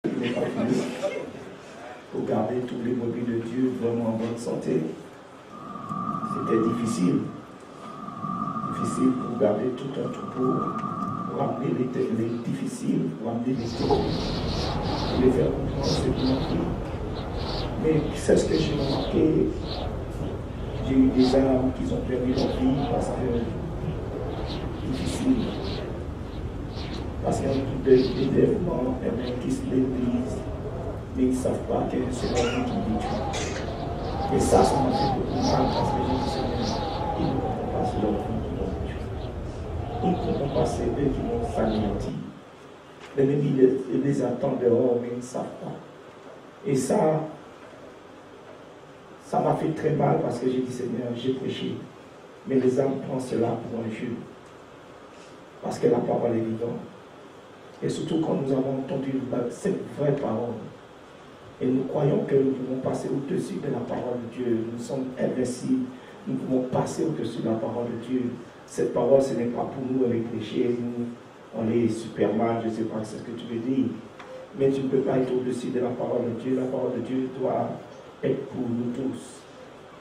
Il n'est pas fini. Pour garder tous les brebis de Dieu vraiment en bonne santé. C'était difficile. Difficile pour garder tout un troupeau, pour amener les difficiles, pour amener les troupeaux, pour les faire comprendre ce qui ont pris. Mais c'est ce que j'ai remarqué. J'ai eu des âmes qui ont perdu leur vie parce que difficile. Parce qu'il y a beaucoup d'événements qui se l'église, mais ils ne savent pas que c'est la vie qui détruit. Et ça m'a fait beaucoup mal parce que j'ai dit, Seigneur, ils ne comprennent pas leur vie qui l'ont détruit. Ils ne comprennent pas c'est eux qui m'ont anéanti. L'ennemi les attend dehors, mais ils ne savent pas. Et ça m'a fait très mal parce que j'ai dit, Seigneur, j'ai prêché. Mais les âmes prennent cela pour un jeu. Parce que la parole est vivante. Et surtout quand nous avons entendu cette vraie parole. Et nous croyons que nous pouvons passer au-dessus de la parole de Dieu. Nous sommes invincibles. Nous pouvons passer au-dessus de la parole de Dieu. Cette parole, ce n'est pas pour nous, elle est prêchée. Nous, on est Superman, je ne sais pas ce que tu veux dire. Mais tu ne peux pas être au-dessus de la parole de Dieu. La parole de Dieu doit être pour nous tous.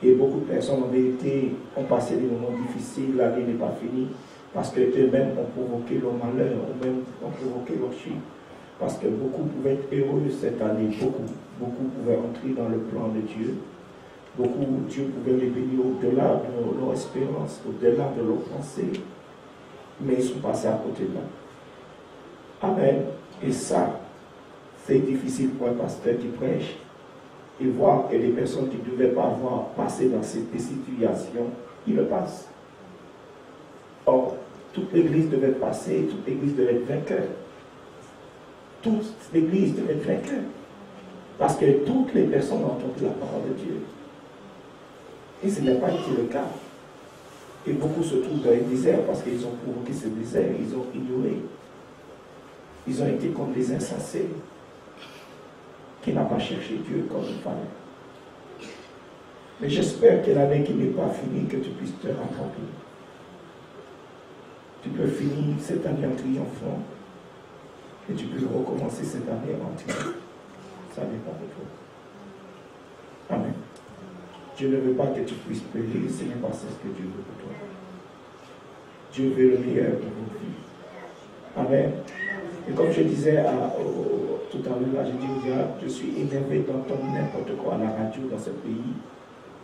Et beaucoup de personnes en vérité ont passé des moments difficiles, l'année n'est pas finie, parce qu'eux-mêmes ont provoqué leur malheur, eux-mêmes ont provoqué leur chute. Parce que beaucoup pouvaient être heureux cette année, beaucoup pouvaient entrer dans le plan de Dieu. Beaucoup, Dieu pouvait les bénir au-delà de leur espérance, au-delà de leur pensée. Mais ils sont passés à côté de là. Amen. Et ça, c'est difficile pour un pasteur qui prêche. Et voir que les personnes qui ne devaient pas avoir passé dans cette situation, ils le passent. Or, toute l'église devait passer, toute l'église devait être vainqueur. Toute l'église devait être vainqueur. Parce que toutes les personnes ont entendu la parole de Dieu. Et ce n'est pas été le cas. Et beaucoup se trouvent dans un désert parce qu'ils ont provoqué ce désert, ils ont ignoré. Ils ont été comme des insensés qui n'a pas cherché Dieu comme il fallait. Mais j'espère que l'année qui n'est pas finie, que tu puisses te rattraper. Tu peux finir cette année en triomphant et tu peux recommencer cette année en triomphe. Ça dépend de toi. Amen. Dieu ne veut pas que tu puisses payer, ce n'est pas ce que Dieu veut pour toi. Dieu veut le meilleur pour vos vies. Amen. Et comme je disais tout à l'heure, là, j'ai dit au gars, je suis énervé d'entendre n'importe quoi à la radio dans ce pays.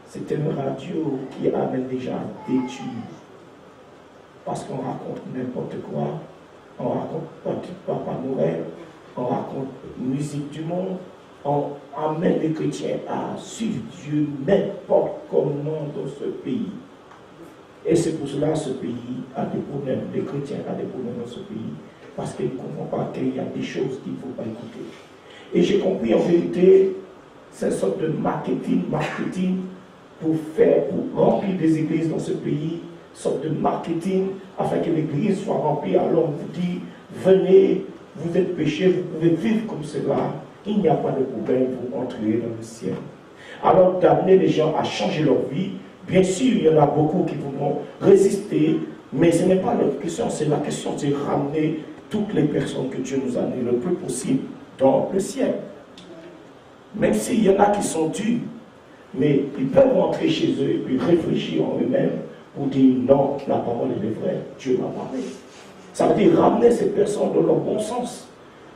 C'est une radio qui amène les gens à détruire. Parce qu'on raconte n'importe quoi. On raconte Papa Noël. On raconte musique du monde. On amène les chrétiens à suivre Dieu n'importe comment dans ce pays. Et c'est pour cela que ce pays a des problèmes. Les chrétiens ont des problèmes dans ce pays. Parce qu'ils ne comprennent pas qu'il y a des choses qu'il ne faut pas écouter. Et j'ai compris en vérité, c'est une sorte de marketing pour remplir des églises dans ce pays, une sorte de marketing afin que l'église soit remplie. Alors on vous dit, venez, vous êtes péchés, vous pouvez vivre comme cela. Il n'y a pas de problème, vous entrez dans le ciel. Alors d'amener les gens à changer leur vie, bien sûr, il y en a beaucoup qui voudront résister, mais ce n'est pas la question, c'est la question de ramener toutes les personnes que Dieu nous a données le plus possible dans le ciel. Même s'il y en a qui sont durs, mais ils peuvent rentrer chez eux et puis réfléchir en eux-mêmes pour dire non, la parole est vraie, Dieu m'a parlé. Ça veut dire ramener ces personnes dans leur bon sens.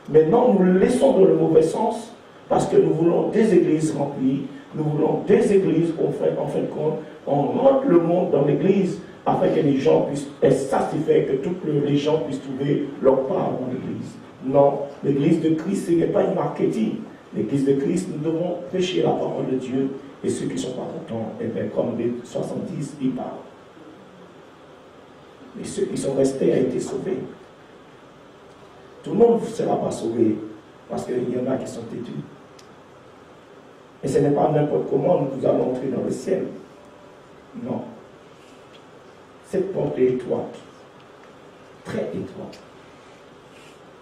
Maintenant, nous le laissons dans le mauvais sens parce que nous voulons des églises remplies, nous voulons des églises, en fin de compte, on rentre le monde dans l'église afin que les gens puissent être satisfaits, que tous les gens puissent trouver leur part dans l'église. Non, l'église de Christ, ce n'est pas une marketing. L'église de Christ, nous devons prêcher la parole de Dieu. Et ceux qui ne sont pas contents, eh bien, comme les 70, ils parlent. Mais ceux qui sont restés ont été sauvés. Tout le monde ne sera pas sauvé parce qu'il y en a qui sont têtus. Et ce n'est pas n'importe comment nous allons entrer dans le ciel. Non. Cette porte est étroite, très étroite.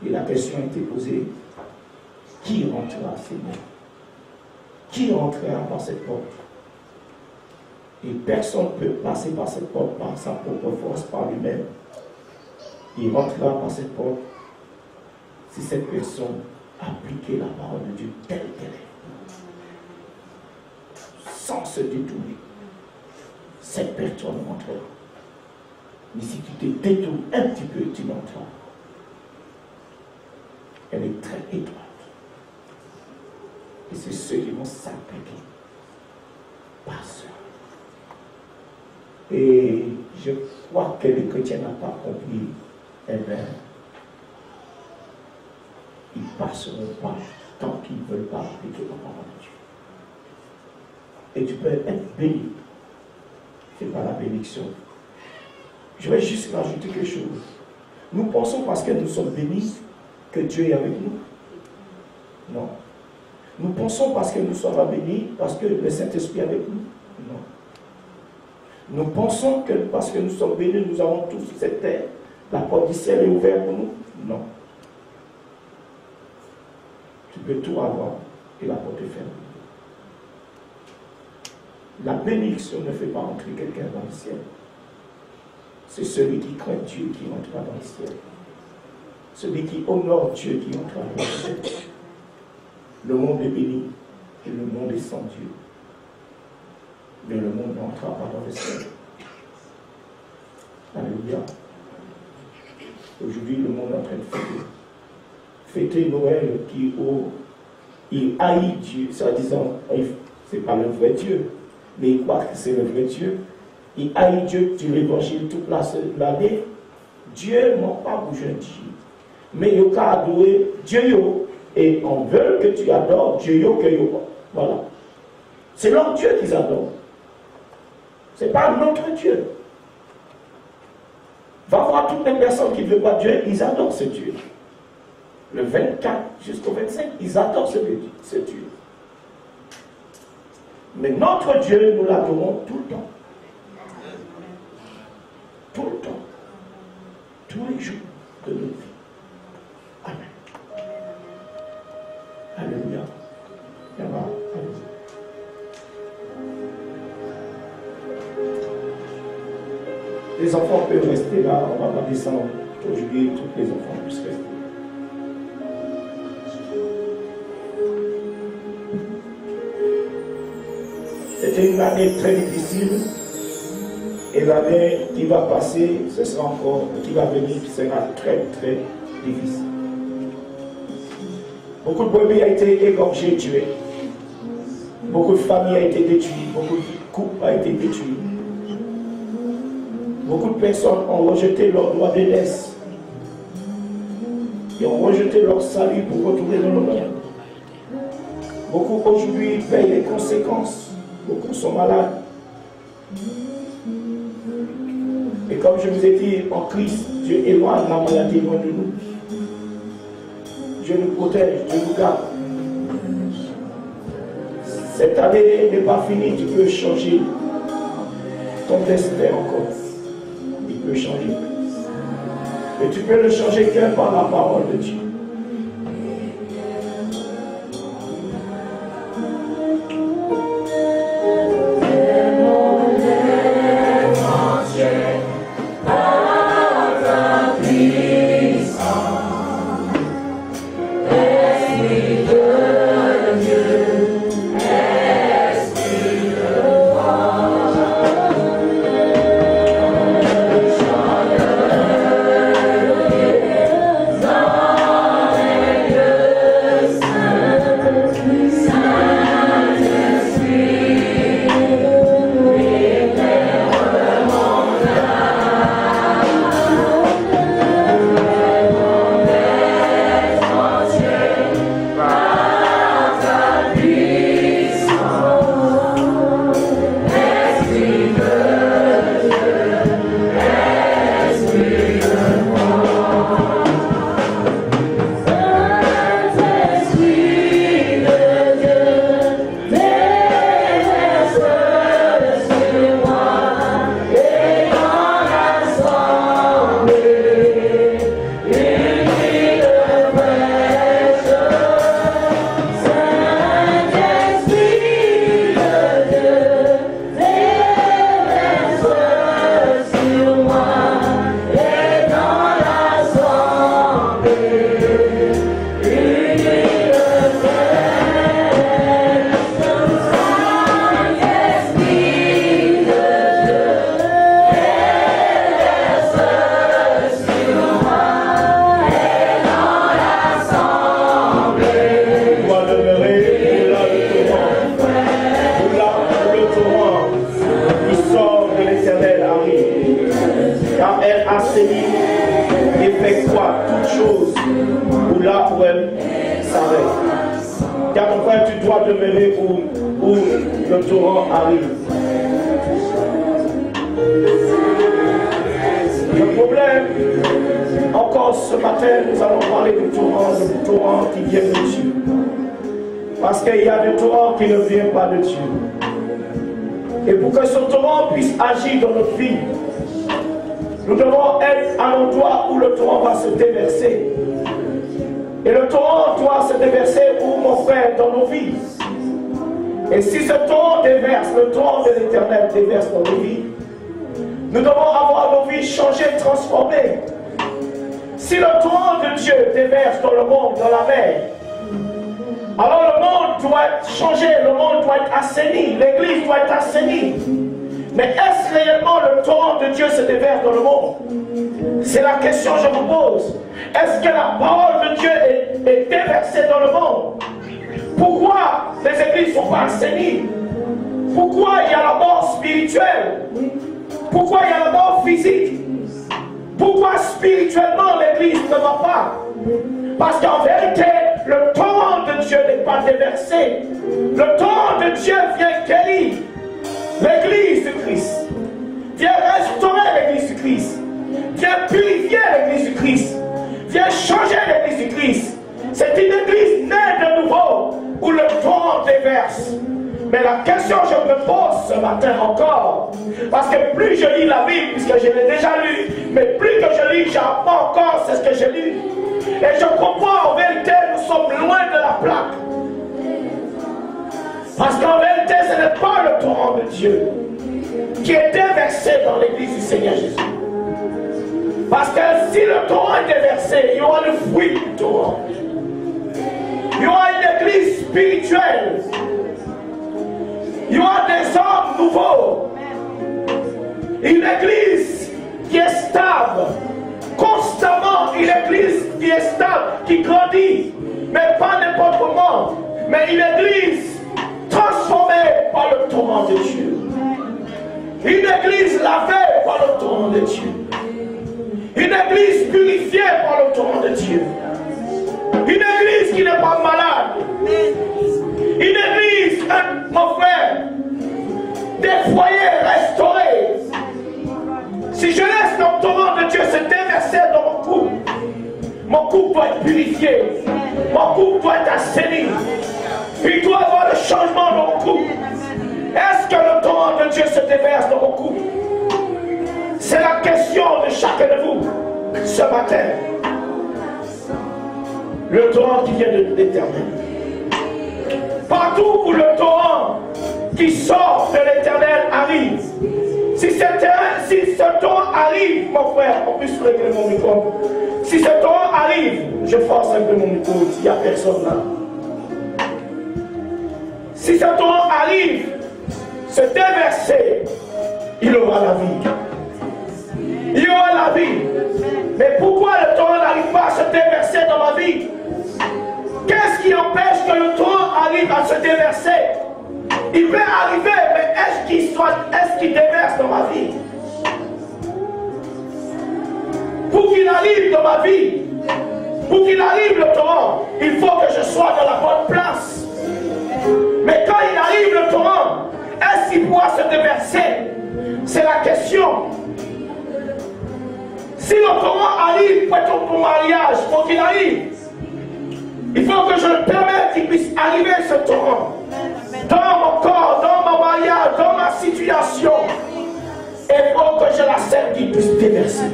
Et la question a été posée, qui rentrera, Seigneur? Qui rentrera par cette porte? Et personne ne peut passer par cette porte par sa propre force, par lui-même. Il rentrera par cette porte si cette personne appliquer la parole de Dieu telle qu'elle est, sans se détourner. Cette personne entrera. Mais si tu te détournes un petit peu, tu l'entreras. Elle est très étroite. Et c'est ceux qui vont s'appliquer. Pas ceux. Et je crois que les chrétiens n'ont pas compris. Eh bien, ils ne passeront pas tant qu'ils ne veulent pas appliquer la parole de Dieu. Et tu peux être béni. C'est pas la bénédiction. Je vais juste rajouter quelque chose. Nous pensons parce que nous sommes bénis que Dieu est avec nous. Non. Nous pensons parce que nous sommes bénis, parce que le Saint-Esprit est avec nous. Non. Nous pensons que parce que nous sommes bénis, nous avons tous cette terre. La porte du ciel est ouverte pour nous. Non. Tu peux tout avoir et la porte est fermée. La bénédiction ne fait pas entrer quelqu'un dans le ciel. C'est celui qui craint Dieu qui entrera dans le ciel. Celui qui honore Dieu qui entrera dans le ciel. Le monde est béni et le monde est sans Dieu. Mais le monde n'entrera pas dans le ciel. Alléluia. Aujourd'hui, le monde est en train de fêter. Fêter Noël il haït Dieu, soi-disant, c'est pas le vrai Dieu, mais il croit que c'est le vrai Dieu. Il haït Dieu du l'évangile toute l'année. Dieu n'a pas bougé un Dieu. Mais il a adoré Dieu. Et on veut que tu adores Dieu. Voilà. C'est leur Dieu qu'ils adorent. Ce n'est pas notre Dieu. Va voir toutes les personnes qui ne veulent pas Dieu, ils adorent ce Dieu. Le 24 jusqu'au 25, ils adorent ce Dieu. Mais notre Dieu, nous l'adorons tout le temps. Tout le temps. Tous les jours de notre vie. Amen. Alléluia. Amen. Les enfants peuvent rester là, on ne va pas descendre. Aujourd'hui, tous les enfants puissent rester. C'était une année très difficile. Et l'année qui va passer, ce sera encore, qui va venir, sera très, très difficile. Beaucoup de brebis ont été égorgés, tués. Beaucoup de familles ont été détruites. Beaucoup de couples ont été détruits. Beaucoup de personnes ont rejeté leur droit d'aînesse. Ils ont rejeté leur salut pour retourner dans le monde. Beaucoup aujourd'hui payent les conséquences. Beaucoup sont malades. Et comme je vous ai dit, en Christ, Dieu éloigne la maladie loin de nous. Dieu nous protège, Dieu nous garde. Cette année n'est pas finie, tu peux changer ton destin encore. Il peut changer. Mais tu peux le changer que par la parole de Dieu. Car mon frère, tu dois demeurer où le torrent arrive. Le problème, encore ce matin, nous allons parler du torrent qui vient de Dieu. Parce qu'il y a des torrents qui ne viennent pas de Dieu. Et pour que ce torrent puisse agir dans notre vie, nous devons être à l'endroit où le torrent va se déverser. Et le torrent doit se déverser où, mon frère, dans nos vies. Et si ce torrent déverse, le torrent de l'Éternel déverse dans nos vies, nous devons avoir nos vies changées, transformées. Si le torrent de Dieu déverse dans le monde, dans la mer, alors le monde doit être changé, le monde doit être assaini, l'église doit être assainie. Mais est-ce réellement le torrent de Dieu se déverse dans le monde? C'est la question que je vous pose. Est-ce que la parole de Dieu est déversée dans le monde? Pourquoi les églises ne sont pas assainies? Pourquoi il y a la mort spirituelle? Pourquoi il y a la mort physique? Pourquoi spirituellement l'église ne va pas? Parce qu'en vérité, le torrent de Dieu n'est pas déversé. Le torrent de Dieu vient guérir l'église de Christ. Vient restaurer l'église de Christ. Vient purifier l'église de Christ. Vient changer l'église de Christ. C'est une église née de nouveau où le torrent déverse. Mais la question que je me pose ce matin encore, parce que plus je lis la Bible, puisque je l'ai déjà lu, mais plus que je lis, j'apprends encore c'est ce que j'ai lu. Et je comprends en vérité, nous sommes loin de la plaque. Parce qu'en vérité, ce n'est pas le torrent de Dieu qui est déversé dans l'église du Seigneur Jésus. Parce que si le torrent est déversé, il y aura le fruit du torrent. Il y aura une église spirituelle. Il y aura des hommes nouveaux. Une église qui est stable. Constamment, une église qui est stable, qui grandit. Mais pas n'importe comment. Mais une église transformée par le torrent de Dieu. Une église lavée par le torrent de Dieu. Une église purifiée par le torrent de Dieu. Une église qui n'est pas malade. Une église, mon frère, des foyers restaurés. Si je laisse le torrent de Dieu se déverser dans mon couple doit être purifié. Mon couple doit être assaini. Il doit y avoir le changement dans mon couple. Est-ce que le torrent de Dieu se déverse dans mon couple? C'est la question de chacun de vous ce matin. Le torrent qui vient de l'Éternel. Partout où le torrent qui sort de l'Éternel arrive. Si ce torrent arrive, mon frère, on peut se régler mon micro. Si ce torrent arrive, je force un peu mon micro, il n'y a personne là. Si ce torrent arrive, se déverser, il aura la vie. Il aura la vie. Mais pourquoi le torrent n'arrive pas à se déverser dans ma vie? Qu'est-ce qui empêche que le torrent arrive à se déverser? Il peut arriver, mais est-ce qu'il déverse dans ma vie? Pour qu'il arrive dans ma vie, pour qu'il arrive le torrent, il faut que je sois dans la bonne place. Mais quand il arrive le torrent, est-ce qu'il pourra se déverser? C'est la question. Si le torrent arrive pour être pour mariage, pour qu'il arrive, il faut que je le permette qu'il puisse arriver ce torrent. Dans mon corps, dans mon mariage, dans ma situation. Et il faut que je l'accepte qu'il puisse déverser.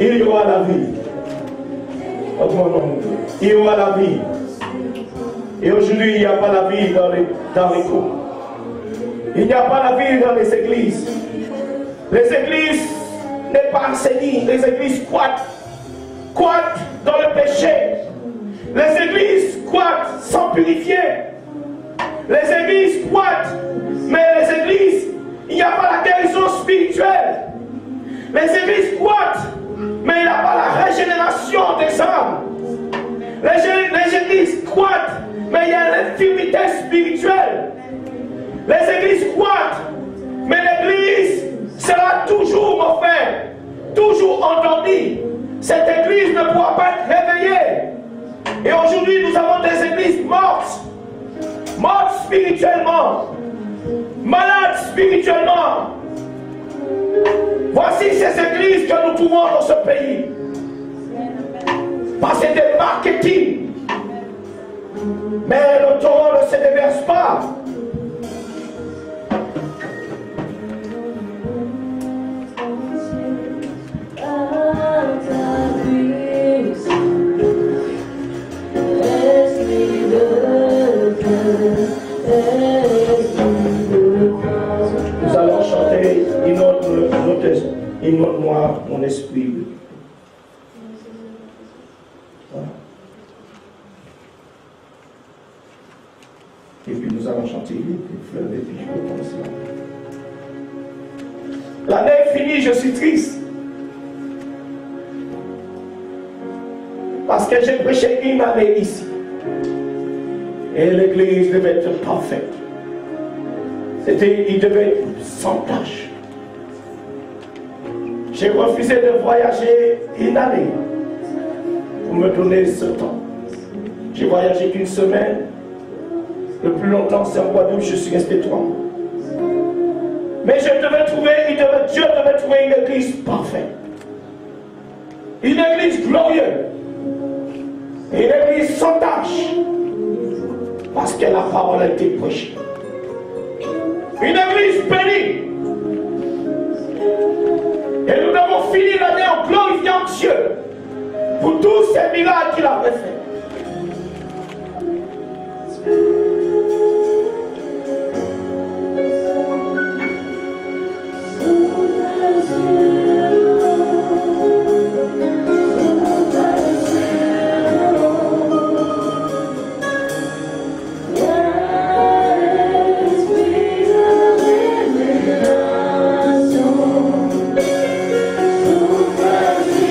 Il y aura la vie. Il y aura la vie. Et aujourd'hui, il n'y a pas la vie dans les couples. Il n'y a pas la vie dans les églises. Les églises n'est pas enseignées. Les églises squattent dans le péché. Les églises squattent sans purifier. Les églises squattent, mais les églises, il n'y a pas la guérison spirituelle. Les églises squattent, mais il n'y a pas la régénération des âmes. Les églises squattent, mais il y a l'infirmité spirituelle. Les églises squattent, mais l'église sera toujours, mon frère, toujours endormie, cette église ne pourra pas être réveillée. Et aujourd'hui, nous avons des églises mortes. Mortes spirituellement. Malades spirituellement. Voici ces églises que nous trouvons dans ce pays. Parce que c'est des marketing. Mais le torrent ne se déverse pas. Nous allons chanter inonde-moi mon esprit. Voilà. Et puis nous allons chanter les fleuves et puis je vais commencer. L'année est finie, je suis triste. Parce que j'ai prêché une année ici. Et l'église devait être parfaite. Il devait être sans tâche. J'ai refusé de voyager une année pour me donner ce temps. J'ai voyagé qu'une semaine. Le plus longtemps, c'est en Guadeloupe, je suis resté 3 mois. Mais Dieu devait trouver une église parfaite. Une église glorieuse. Une église sans tâche. Parce que la parole a été prêchée. Une église bénie. Et nous avons fini l'année en glorifiant Dieu pour tous ces miracles qu'il avait fait.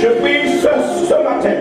Je prie ce matin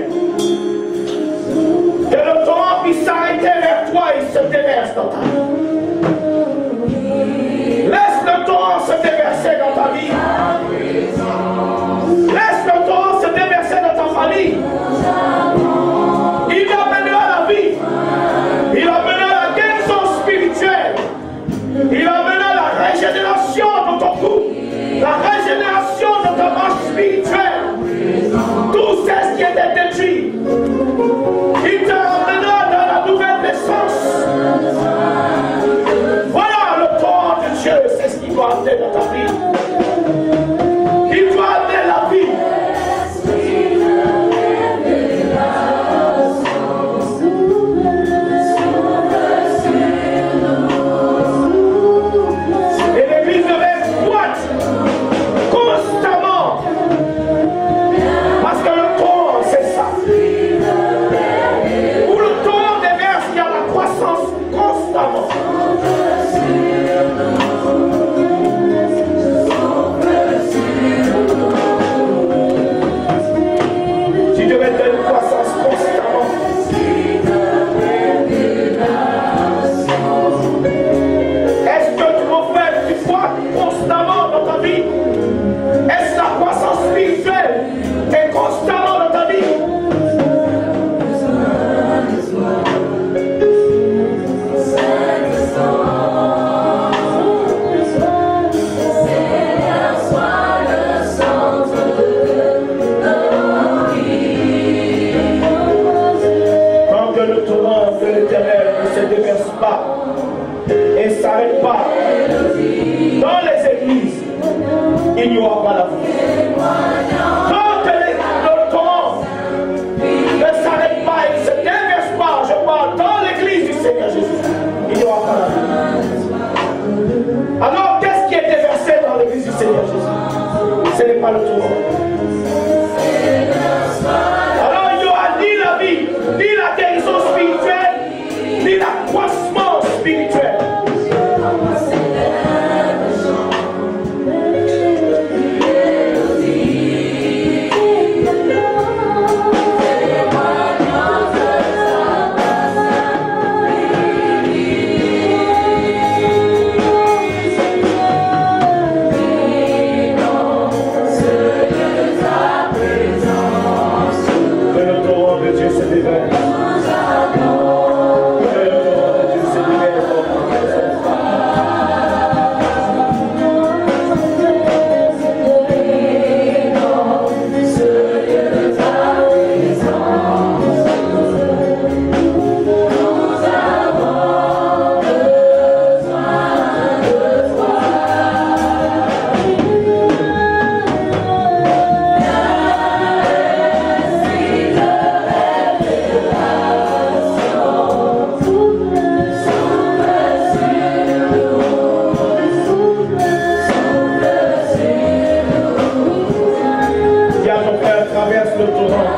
mon frère traverse le torrent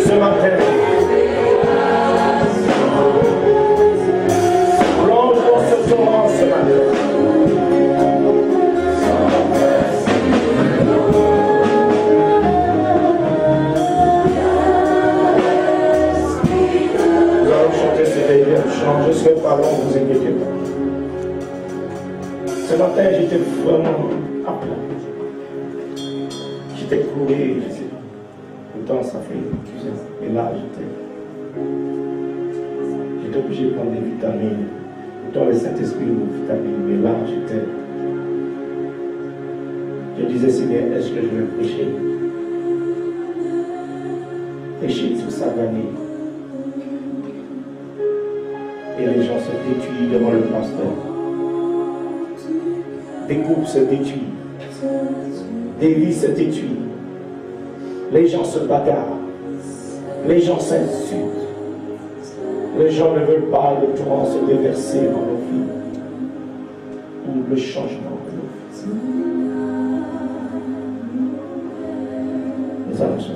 ce matin. Plonge dans ce torrent ce matin. Nous allons chanter ce dernier chant. Je serai pas long, vous inquiétez pas. Ce matin, j'étais vraiment à plat. J'étais couru, pourtant ça fait plusieurs ans. Et là, j'étais obligé de prendre des vitamines. Pourtant, le Saint-Esprit nous vitamine. Mais là, je disais, Seigneur, est-ce que je vais prêcher? Prêcher sur sa vanille. Et les gens se détruisent devant le pasteur. Des groupes se détruisent. Des vies se détruisent. Les gens se bagarrent. Les gens s'insultent. Les gens ne veulent pas le torrent se déverser dans nos vies. Ou le changement de nos vies. Nous allons chanter.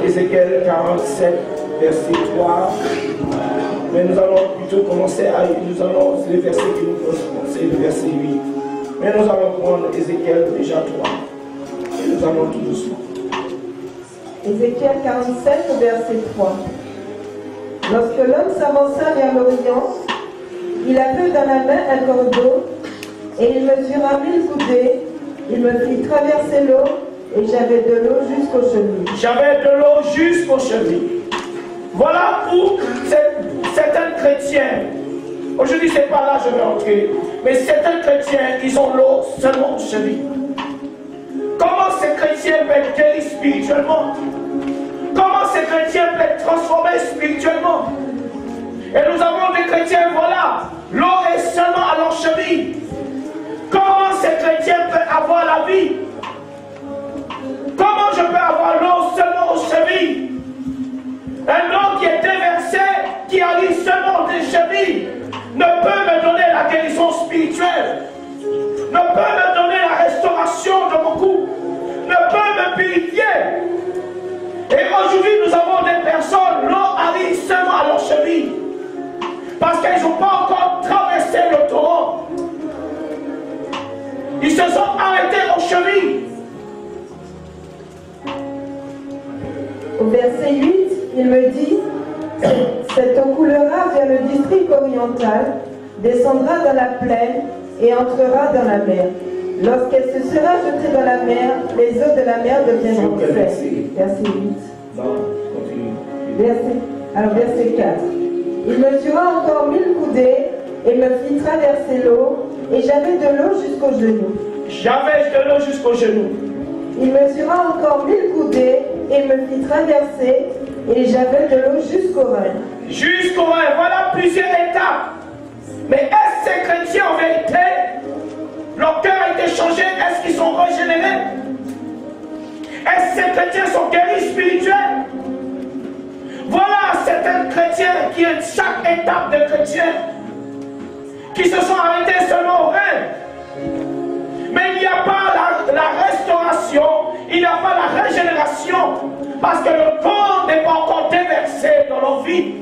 Ézéchiel 47, verset 3. Mais nous allons plutôt commencer à... Nous allons... Les versets qui nous correspondent, c'est le verset 8. Mais nous allons prendre Ézéchiel déjà 3. Et nous allons tout doucement. Ézéchiel 47, verset 3. Lorsque l'homme s'avança vers l'Orient, il avait dans la main un cordeau, et il mesura 1000 coudées. Il me fit traverser l'eau, et j'avais de l'eau jusqu'aux chevilles. J'avais de l'eau jusqu'aux chevilles. Voilà où certains chrétiens, aujourd'hui c'est pas là que je vais entrer, mais certains chrétiens, ils ont l'eau seulement aux chevilles. Comment ces chrétiens peuvent être guéris spirituellement? Comment ces chrétiens peuvent être transformés spirituellement? Et nous avons des chrétiens, voilà, l'eau est seulement à leurs chevilles. Comment ces chrétiens peuvent avoir la vie? Comment je peux avoir l'eau seulement aux chevilles? Un eau qui est déversée, qui arrive seulement des chevilles, ne peut me donner la guérison spirituelle, ne peut me donner la restauration de mon couple, ne peut me purifier. Et aujourd'hui, nous avons des personnes, l'eau arrive seulement à leurs chevilles, parce qu'ils n'ont pas encore traversé le torrent. Ils se sont arrêtés aux chevilles. Au verset 8, il me dit, cette eau coulera vers le district oriental, descendra dans la plaine et entrera dans la mer. Lorsqu'elle se sera jetée dans la mer, les eaux de la mer deviendront sèches. Verset 8. Verset 4. Il mesura encore 1000 coudées et me fit traverser l'eau, et j'avais de l'eau jusqu'aux genoux. J'avais de l'eau jusqu'aux genoux. Il mesura encore 1000 coudées et me fit traverser, et j'avais de l'eau jusqu'au rein. Jusqu'au rein, voilà plusieurs étapes. Mais est-ce que ces chrétiens en vérité, leur cœur a été changé? Est-ce qu'ils sont régénérés? Est-ce que ces chrétiens sont guéris spirituels? Voilà certains chrétiens qui ont chaque étape de chrétiens qui se sont arrêtés seulement au rein. il n'y a pas la régénération parce que le temps n'est pas encore déversé dans leur vie.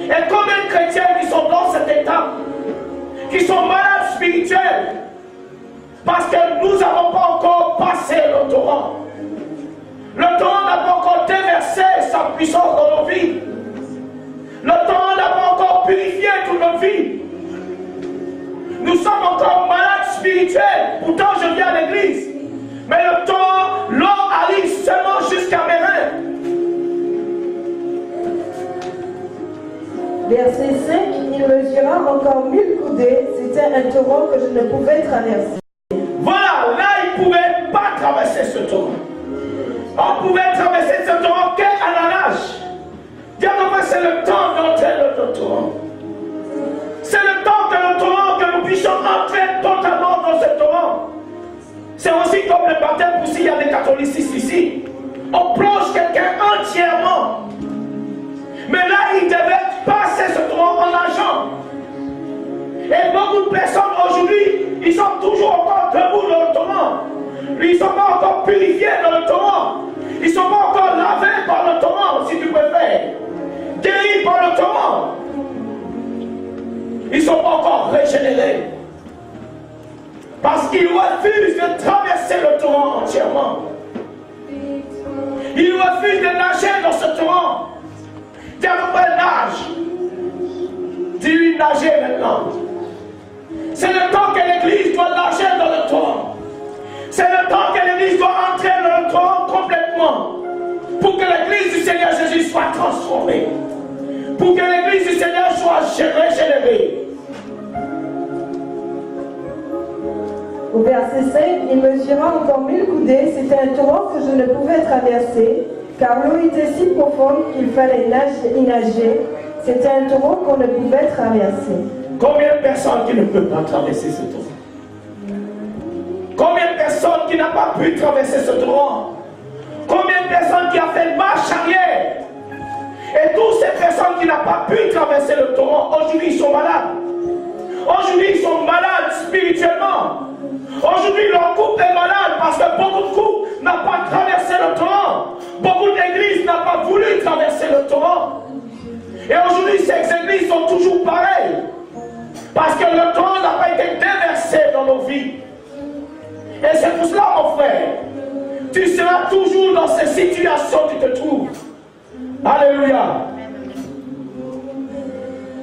Et combien de chrétiens qui sont dans cet état, qui sont malades spirituels, parce que nous n'avons pas encore passé le torrent. Le torrent n'a pas encore déversé sa puissance dans nos vies. Le torrent n'a pas encore purifié toute notre vie. Nous sommes encore malades spirituels. Pourtant, je viens à l'église. Mais le torrent, l'eau arrive seulement jusqu'à mes reins. Verset 5, il mesura encore 1000 coudées. C'était un torrent que je ne pouvais traverser. Voilà, là, il ne pouvait pas traverser ce torrent. On pouvait traverser ce torrent qu'à la nage. Dieu nous c'est le temps d'entrer dans le torrent. C'est le temps que le torrent, que nous puissions entrer totalement dans ce torrent. C'est aussi comme le baptême, pour s'il y a des catholicistes ici. On plonge quelqu'un entièrement. Mais là, il devait passer ce torrent en nageant. Et beaucoup de personnes aujourd'hui, ils sont toujours encore debout dans le torrent. Ils ne sont pas encore purifiés dans le torrent. Ils ne sont pas encore lavés par le torrent, si tu préfères. Guéris par le torrent. Ils ne sont pas encore régénérés. Parce qu'ils refusent de traverser le torrent entièrement. Ils refusent de nager dans ce torrent. Tiens, nage. Dis-lui nager maintenant. C'est le temps que l'Église doit nager dans le torrent. C'est le temps que l'Église doit entrer dans le torrent complètement. Pour que l'Église du Seigneur Jésus soit transformée. Pour que l'Église du Seigneur soit régénérée. Au verset 5, il mesura encore 1000 coudées. C'était un torrent que je ne pouvais traverser, car l'eau était si profonde qu'il fallait y nager. C'était un torrent qu'on ne pouvait traverser. Combien de personnes qui ne peuvent pas traverser ce torrent? Combien de personnes qui n'ont pas pu traverser ce torrent? Combien de personnes qui ont fait marche arrière? Et toutes ces personnes qui n'ont pas pu traverser le torrent, aujourd'hui ils sont malades. Aujourd'hui ils sont malades spirituellement. Aujourd'hui leur couple est malade parce que beaucoup de couples n'ont pas traversé le torrent. Beaucoup d'églises n'ont pas voulu traverser le torrent. Et aujourd'hui ces églises sont toujours pareilles. Parce que le torrent n'a pas été déversé dans nos vies. Et c'est pour cela, mon frère, tu seras toujours dans ces situations où tu te trouves. Alléluia.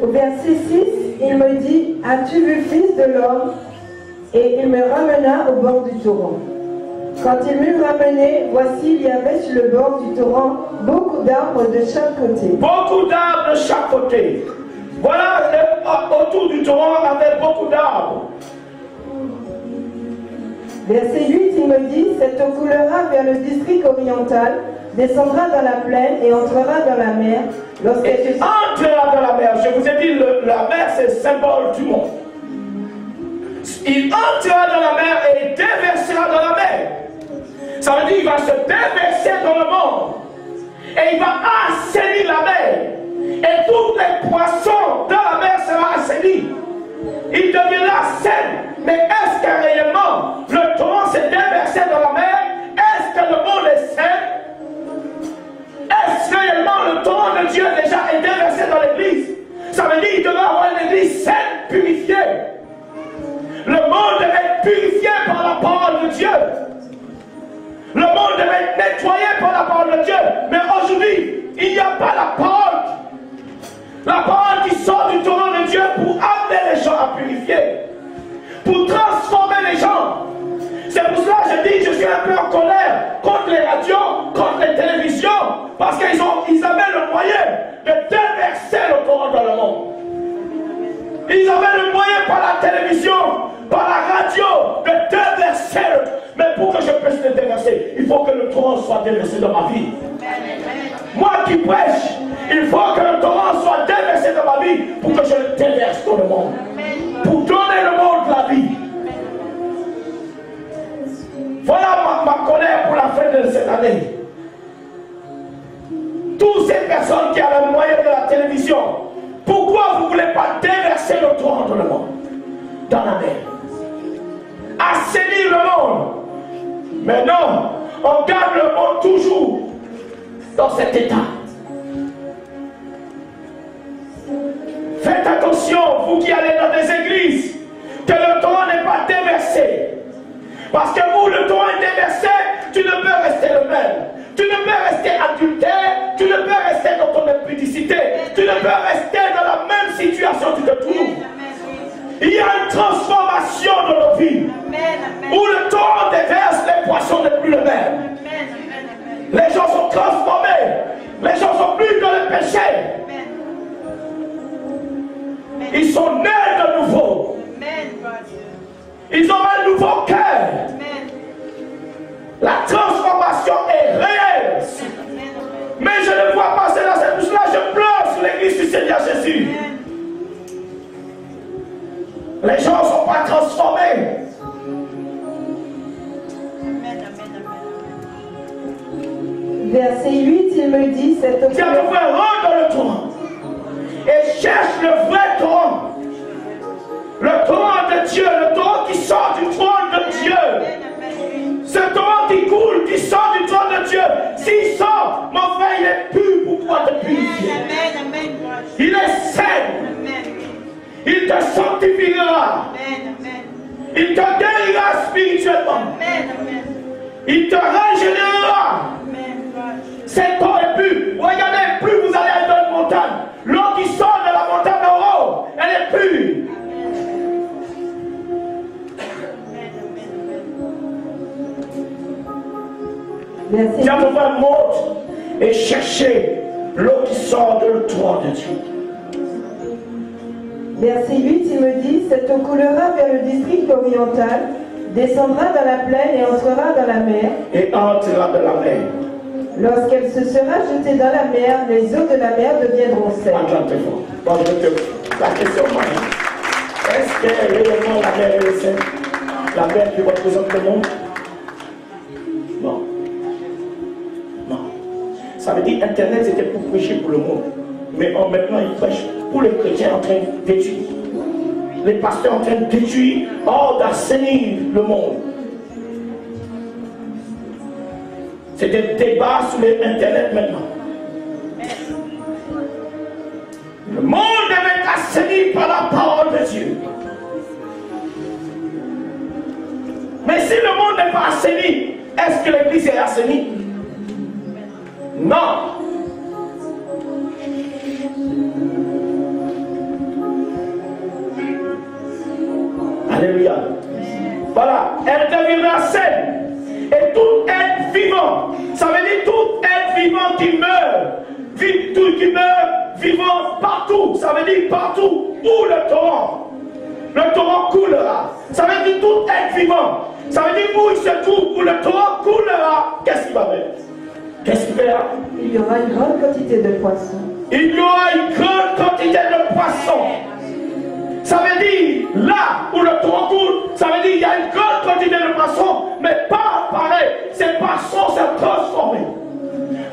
Au verset 6, il me dit, as-tu vu fils de l'homme? Et il me ramena au bord du torrent. Quand il m'eut ramené, voici, il y avait sur le bord du torrent beaucoup d'arbres de chaque côté. Beaucoup d'arbres de chaque côté. Voilà, autour du torrent, il y avait beaucoup d'arbres. Verset 8, il me dit, cette eau coulera vers le district oriental, descendra dans la plaine et entrera dans la mer. Et entrera dans la mer. Je vous ai dit, la mer, c'est le symbole du monde. Il entrera dans la mer et il déversera dans la mer. Ça veut dire qu'il va se déverser dans le monde. Et il va assainir la mer. Et tous les poissons dans la mer seront assainis. Il deviendra sain. Mais est-ce que réellement le torrent s'est déversé dans la mer? Est-ce que le monde est sain? Est-ce que réellement le torrent de Dieu déjà est déversé dans l'église? Ça veut dire qu'il devrait avoir une église saine, purifiée. Le monde devait être purifié par la parole de Dieu. Le monde devait être nettoyé par la parole de Dieu. Mais aujourd'hui, il n'y a pas la parole. La parole qui sort du torrent de Dieu pour amener les gens à purifier. Pour transformer les gens. C'est pour cela que je dis, je suis un peu en colère contre les radios, contre les télévisions, parce qu'ils avaient le moyen de déverser le torrent dans le monde. Ils avaient le moyen par la télévision, par la radio, de déverser. Mais pour que je puisse le déverser, il faut que le torrent soit déversé dans ma vie. Moi qui prêche, il faut que le torrent soit déversé dans ma vie pour que je le déverse dans le monde. Pour donner le monde la vie. Voilà ma colère pour la fin de cette année. Toutes ces personnes qui ont le moyen de la télévision, pourquoi vous ne voulez pas déverser le torrent dans le monde, dans la mer? Assainir le monde. Mais non, on garde le monde toujours dans cet état. Faites attention, vous qui allez dans des églises, que le torrent n'est pas déversé. Parce que où le torrent est déversé, tu ne peux rester le même. Tu ne peux rester adultère, tu ne peux rester dans ton impudicité, tu ne peux rester dans la même situation que tu te trouves. Il y a une transformation dans nos vies. Où le torrent déverse, les poissons n'est plus le même. Les gens sont transformés. Les gens sont plus dans le péché. Ils sont nés de nouveau. Ils ont un nouveau cœur. La transformation est réelle. Mais je ne vois pas cela, c'est pour cela que je pleure sur l'église du Seigneur Jésus. Les gens ne sont pas transformés. Verset 8, il me dit, cette Tu as trouvé rentre dans le torrent et cherche le vrai torrent. Le torrent de Dieu, le torrent qui sort du trône de Dieu. Ce torrent qui coule, qui sort du trône de Dieu. S'il sort, mon frère, il est pur pour pouvoir te purifier. Il est saint. Il te sanctifiera. Il te guérira spirituellement. Il te régénérera. Cet eau est pure. Regardez, plus vous allez être dans une montagne, l'eau qui sort de la montagne en haut, elle est pure. Tu as besoin de monter et chercher l'eau qui sort de le trône de Dieu. Verset 8, il me dit, cette eau coulera vers le district oriental, descendra dans la plaine et entrera dans la mer. Et entrera dans la mer. Lorsqu'elle se sera jetée dans la mer, les eaux de la mer deviendront sèches. Bon, la question, est-ce que réellement la mer est sainte? La mer qui représente le monde? Non. Non. Ça veut dire Internet c'était pour prêcher pour le monde. Mais maintenant ils prêchent pour les chrétiens en train de détruire. Les pasteurs en train de détruire, d'assainir le monde. C'est des débats sur Internet maintenant. Le monde devait être assaini par la parole de Dieu. Mais si le monde n'est pas assaini, est-ce que l'église est assainie? Non. Alléluia. Voilà, elle deviendra saine. Et tout être vivant, ça veut dire tout être vivant qui meurt, tout qui meurt, vivant partout, ça veut dire partout où le torrent coulera. Ça veut dire tout être vivant, ça veut dire où il se trouve, où le torrent coulera, qu'est-ce qu'il va faire? Qu'est-ce qu'il fera? Il y aura une grande quantité de poissons. Il y aura une grande quantité de poissons. Ça veut dire, là où le torrent coule, ça veut dire qu'il y a une grande quantité de poissons, mais pas pareil. Ces poissons se transforment.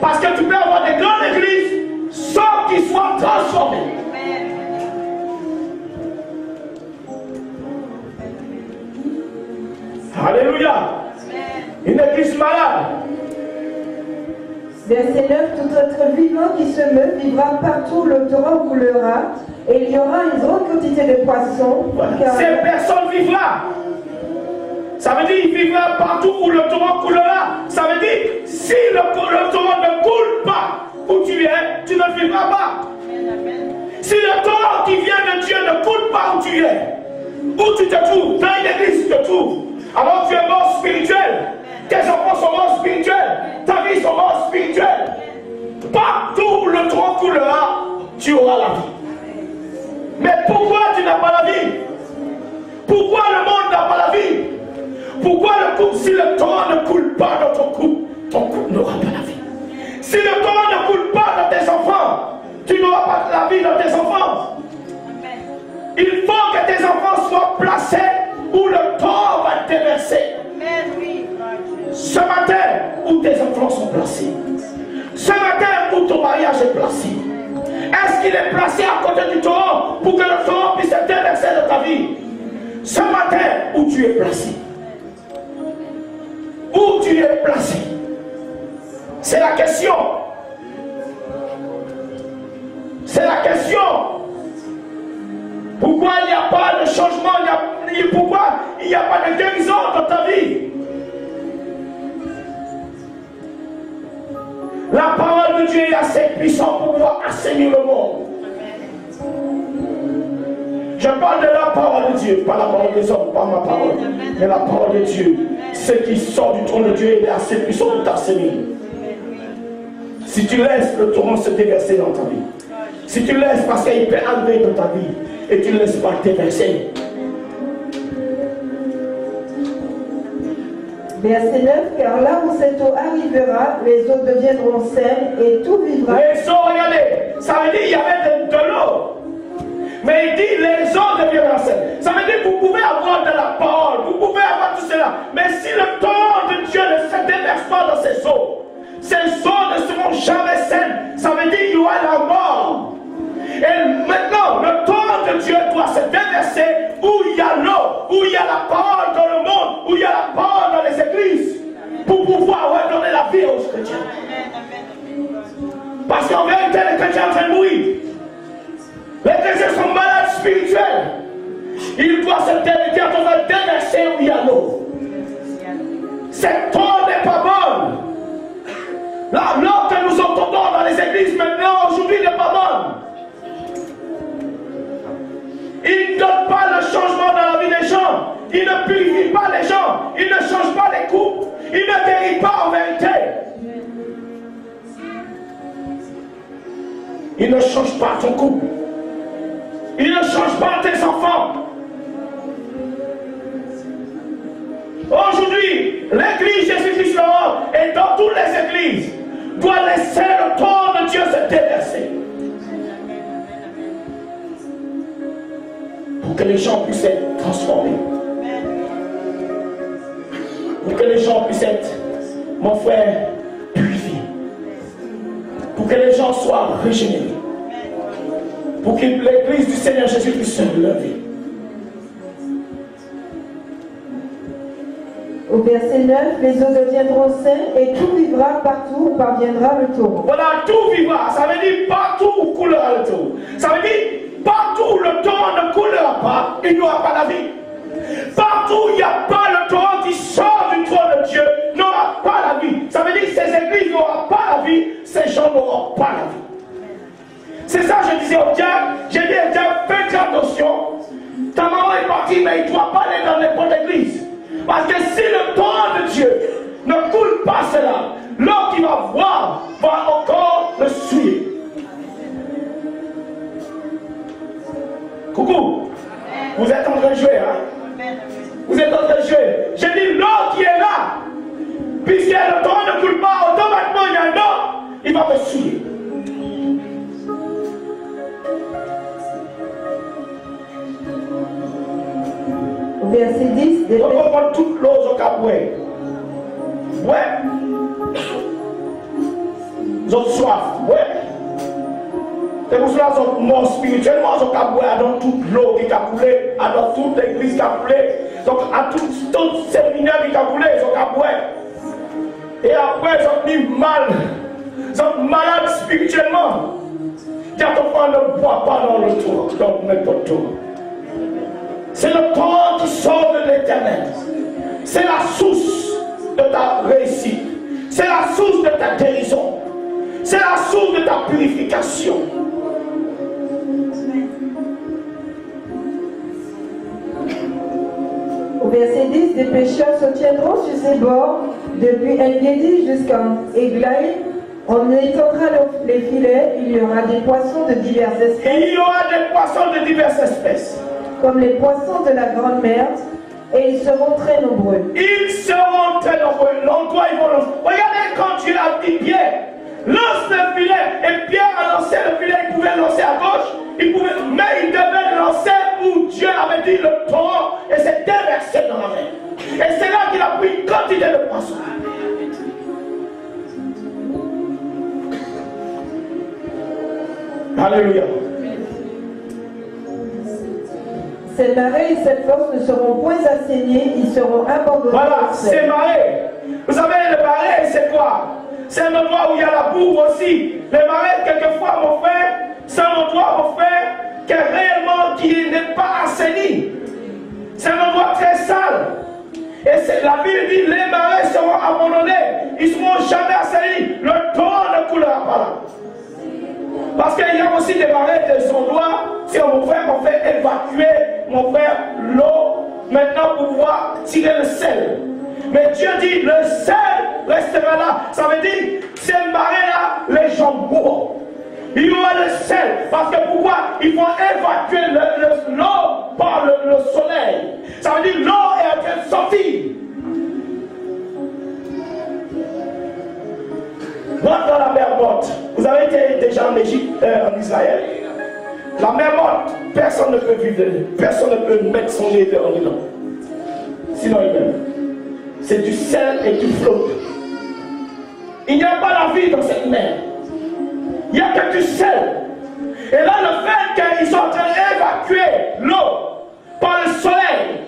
Parce que tu peux avoir des grandes églises sans qu'ils soient transformés. Alléluia. Une église malade. Verset 9, tout être vivant qui se meut vivra partout où le torrent coulera, et il y aura une grande quantité de poissons. Voilà. Car... Ces personnes vivra. Ça veut dire qu'il vivra partout où le torrent coulera. Ça veut dire si le torrent ne coule pas où tu es, tu ne vivras pas. Si le torrent qui vient de Dieu ne coule pas où tu es, où tu te trouves, dans l'église tu te trouves, alors tu es mort spirituel. Tes enfants sont morts spirituels. Ta vie sont morts spirituels. Partout où le torrent coulera, tu auras la vie. Mais pourquoi tu n'as pas la vie? Pourquoi le monde n'a pas la vie? Pourquoi le couple, si le torrent ne coule pas dans ton couple n'aura pas la vie. Si le torrent ne coule pas dans tes enfants, tu n'auras pas la vie dans tes enfants. Il faut que tes enfants soient placés où le torrent va te déverser. Ce matin, où tes enfants sont placés. Ce matin, où ton mariage est placé. Est-ce qu'il est placé à côté du torrent pour que le torrent puisse se déverser de ta vie? Ce matin, où tu es placé. Où tu es placé. C'est la question. C'est la question. Pourquoi il n'y a pas de changement? Pourquoi il n'y a pas de guérison dans ta vie? La parole de Dieu est assez puissante pour pouvoir assainir le monde. Je parle de la parole de Dieu, pas la parole des hommes, pas ma parole, mais la parole de Dieu. Ce qui sort du trône de Dieu est assez puissant pour t'assainir. Si tu laisses le torrent se déverser dans ta vie, si tu laisses parce qu'il peut arriver dans ta vie et tu ne laisses pas déverser. Verset 9, car là où cette eau arrivera, les eaux deviendront saines et tout vivra. Les eaux, regardez, ça veut dire qu'il y avait de l'eau. Mais il dit les eaux deviendront saines. Ça veut dire que vous pouvez avoir de la parole, vous pouvez avoir tout cela. Mais si le torrent de Dieu ne se déverse pas dans ces eaux ne seront jamais saines. Ça veut dire qu'il y aura la mort. Et maintenant, le torrent de Dieu doit se déverser où il y a l'eau, où il y a la parole dans le monde, où il y a la parole dans les églises, pour pouvoir redonner la vie aux chrétiens. Parce qu'en vérité, les chrétiens sont en train de mourir. Les chrétiens sont malades spirituels. Il doit se déverser où il y a l'eau. Cette eau n'est pas bonne. L'eau que nous entendons dans les églises maintenant, aujourd'hui, n'est pas bonne. Il ne donne pas le changement dans la vie des gens. Il ne purifie pas les gens. Il ne change pas les couples. Il ne guérit pas en vérité. Il ne change pas ton couple. Il ne change pas tes enfants. Aujourd'hui, l'église Jésus-Christ l'Europe et dans toutes les églises doit laisser le torrent de Dieu se déverser. Pour que les gens puissent être transformés. Pour que les gens puissent être, mon frère, purifiés. Pour que les gens soient régénérés. Pour que l'église du Seigneur Jésus puisse se lever. Au verset 9, les eaux deviendront saines et tout vivra partout où parviendra le torrent. Voilà, tout vivra. Ça veut dire partout où coulera le torrent. Ça veut dire partout où le torrent ne coulera pas, il n'y aura pas la vie. Partout où il n'y a pas le torrent qui sort du trône de Dieu, n'aura pas la vie. Ça veut dire que ces églises n'auront pas la vie, ces gens n'auront pas la vie. C'est ça que je disais au diable. J'ai dit au diable, fais attention. Ta maman est partie, mais il ne doit pas aller dans n'importe église. Parce que si le torrent de Dieu ne coule pas cela, l'eau qu'il va voir va encore le suivre. Coucou, vous êtes en train de jouer, hein? Vous êtes en train de jouer. J'ai dit l'eau qui est là, puisque le torrent ne coule pas, automatiquement il y a l'eau, il va me suivre. Verset 10, on prend toute l'eau au Cap-Oué. Ouais. Ils ont soif. Ouais. C'est pour cela qu'ils sont morts spirituellement. Ils ont Cap-Oué dans toute l'eau qui a coulé, dans toute l'église qui a coulé. Donc, à tout séminaire qui a coulé, ils ont Cap-Oué. Et après, ils ont mis mal. Ils sont malades spirituellement. Dieu ne boit pas dans le tour, dans n'importe tour. C'est le torrent qui sort de l'éternel. C'est la source de ta réussite. C'est la source de ta guérison. C'est la source de ta purification. Au verset 10, des pêcheurs se tiendront sur ses bords, depuis En-Gedi jusqu'à Eglaï. On étendra les filets, il y aura des poissons de diverses espèces. Il y aura des poissons de diverses espèces. Comme les poissons de la grande mer, et ils seront très nombreux. Ils seront très nombreux. L'endroit, ils vont lancer. Regardez quand Dieu a dit Pierre, lance le filet. Et Pierre a lancé le filet, il pouvait lancer à gauche, mais il devait lancer où Dieu avait dit le torrent et s'est déversé dans la mer. Et c'est là qu'il a pris une quantité de poissons. Alléluia. Ces marées et cette force ne seront point assainies, ils seront abandonnés. Voilà, ces marées. Vous savez, le marée, c'est quoi? c'est un endroit où il y a la boue aussi. Les marais, quelquefois, mon frère, c'est un endroit, mon frère, qui n'est pas assaini. C'est un endroit très sale. Et la Bible dit, les marais seront abandonnés. Ils ne seront jamais assainis. Le torrent ne coulera pas là. Parce qu'il y a aussi des marais, des endroits, si mon frère, on fait évacuer, mon frère, l'eau, maintenant pour pouvoir tirer le sel. Mais Dieu dit, le sel restera là. Ça veut dire, ces marais-là, les gens mourront. Il y aura le sel. Parce que pourquoi? Il faut évacuer l'eau par le soleil. Ça veut dire, l'eau est en train de sortir. Rentre dans la mer morte. Vous avez été déjà en Égypte, en Israël. La mer morte, personne ne peut vivre dedans. Personne ne peut mettre son nez dedans. Sinon il meurt. C'est du sel et du flot. Il n'y a pas la vie dans cette mer. Il n'y a que du sel. Et là, le fait qu'ils sont en train d'évacuer l'eau par le soleil,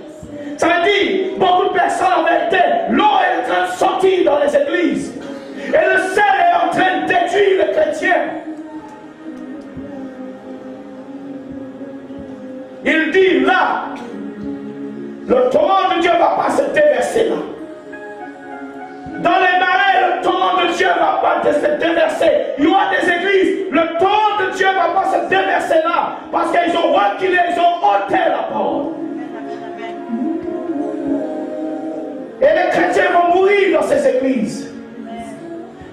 ça veut dire, beaucoup de personnes en vérité, l'eau est en train de sortir dans les églises. Et le sel est en train de détruire les chrétiens. Il dit là, le torrent de Dieu ne va pas se déverser là. Dans les marais, le torrent de Dieu ne va pas se déverser. Il y aura des églises, le torrent de Dieu ne va pas se déverser là. Parce qu'ils ont reculé, ils ont ôté la parole. Et les chrétiens vont mourir dans ces églises.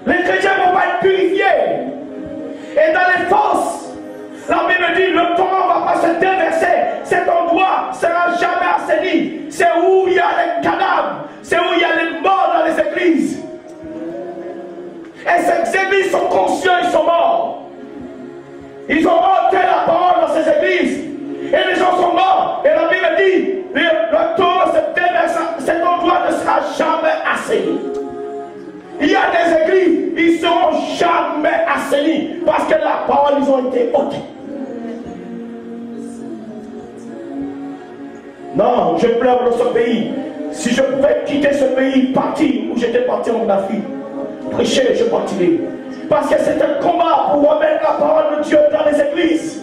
Les chrétiens ne vont pas être purifiés. Et dans les fosses, la Bible dit, le torrent ne va pas se déverser. Cet endroit ne sera jamais assaini. C'est où il y a les cadavres. C'est où il y a les morts dans les églises. Et ces églises sont conscients, ils sont morts. Ils ont ôté la parole dans ces églises. Et les gens sont morts. Et la Bible dit, le torrent se déverse. Cet endroit ne sera jamais assaini. Il y a des églises, ils ne seront jamais assainis parce que la parole, ils ont été ôtés. Non, je pleure dans ce pays. Si je pouvais quitter ce pays, partir où j'étais parti en Afrique, prêcher, je partirais. Parce que c'est un combat pour remettre la parole de Dieu dans les églises.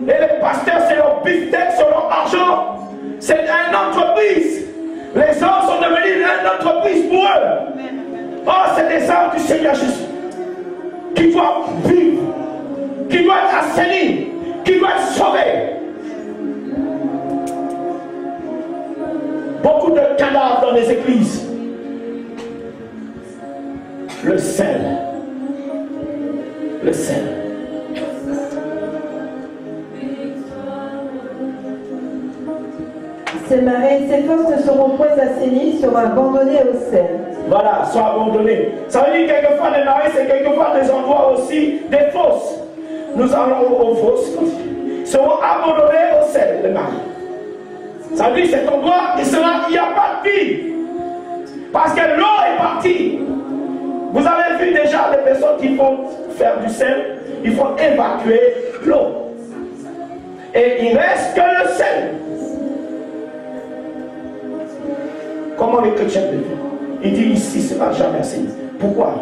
Et les pasteurs, c'est leur beefsteak, c'est leur argent. C'est une entreprise. Les hommes sont devenus une entreprise pour eux. Oh, c'est des âmes du Seigneur Jésus qui doivent vivre, qui doivent être assainis, qui doivent être sauvés. Beaucoup de cadavres dans les églises. Le sel. Le sel. Ces marais et ces fosses ne seront point assainis, seront abandonnés au sel. Voilà, sont abandonnés. Ça veut dire quelquefois les marais, c'est quelquefois des endroits aussi, des fosses. Nous allons aux fosses. Seront abandonnés au sel, les marais. Ça veut dire cet endroit, il n'y a pas de vie. Parce que l'eau est partie. Vous avez vu déjà les personnes qui font faire du sel, il faut évacuer l'eau. Et il ne reste que le sel. Comment les chrétiens le font? Il dit ici, ce n'est jamais assez. Pourquoi?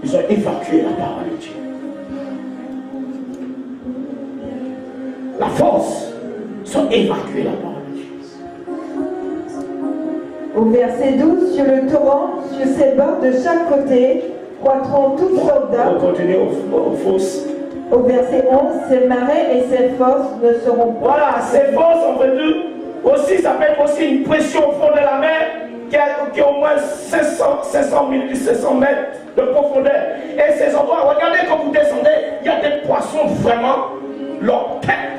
Ils ont évacué la parole de Dieu. La force, ils ont évacué la parole de Dieu. Au verset 12, sur le torrent, sur ses bords de chaque côté, croîtront tous soldats. On continue aux fosses. Au verset 11, ces marais et ces fosses ne seront pas. Voilà, ces fosses, on veut dire, aussi, ça peut être aussi une pression au fond de la mer qui a au moins 500 mètres de profondeur. Et ces endroits, regardez quand vous descendez, il y a des poissons vraiment leur tête.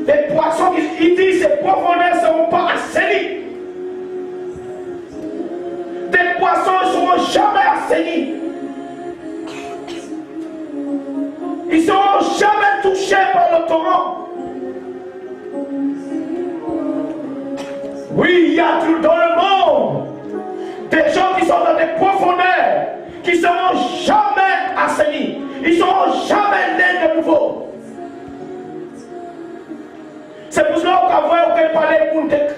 Des poissons, il dit, ces profondeurs ne seront pas assainis. Des poissons ne seront jamais assainis. Ils ne seront jamais touchés par le torrent. Oui, il y a tout dans le monde des gens qui sont dans des profondeurs qui ne seront jamais assainis. Ils ne seront jamais nés de nouveau. C'est pour cela qu'après, on peut parler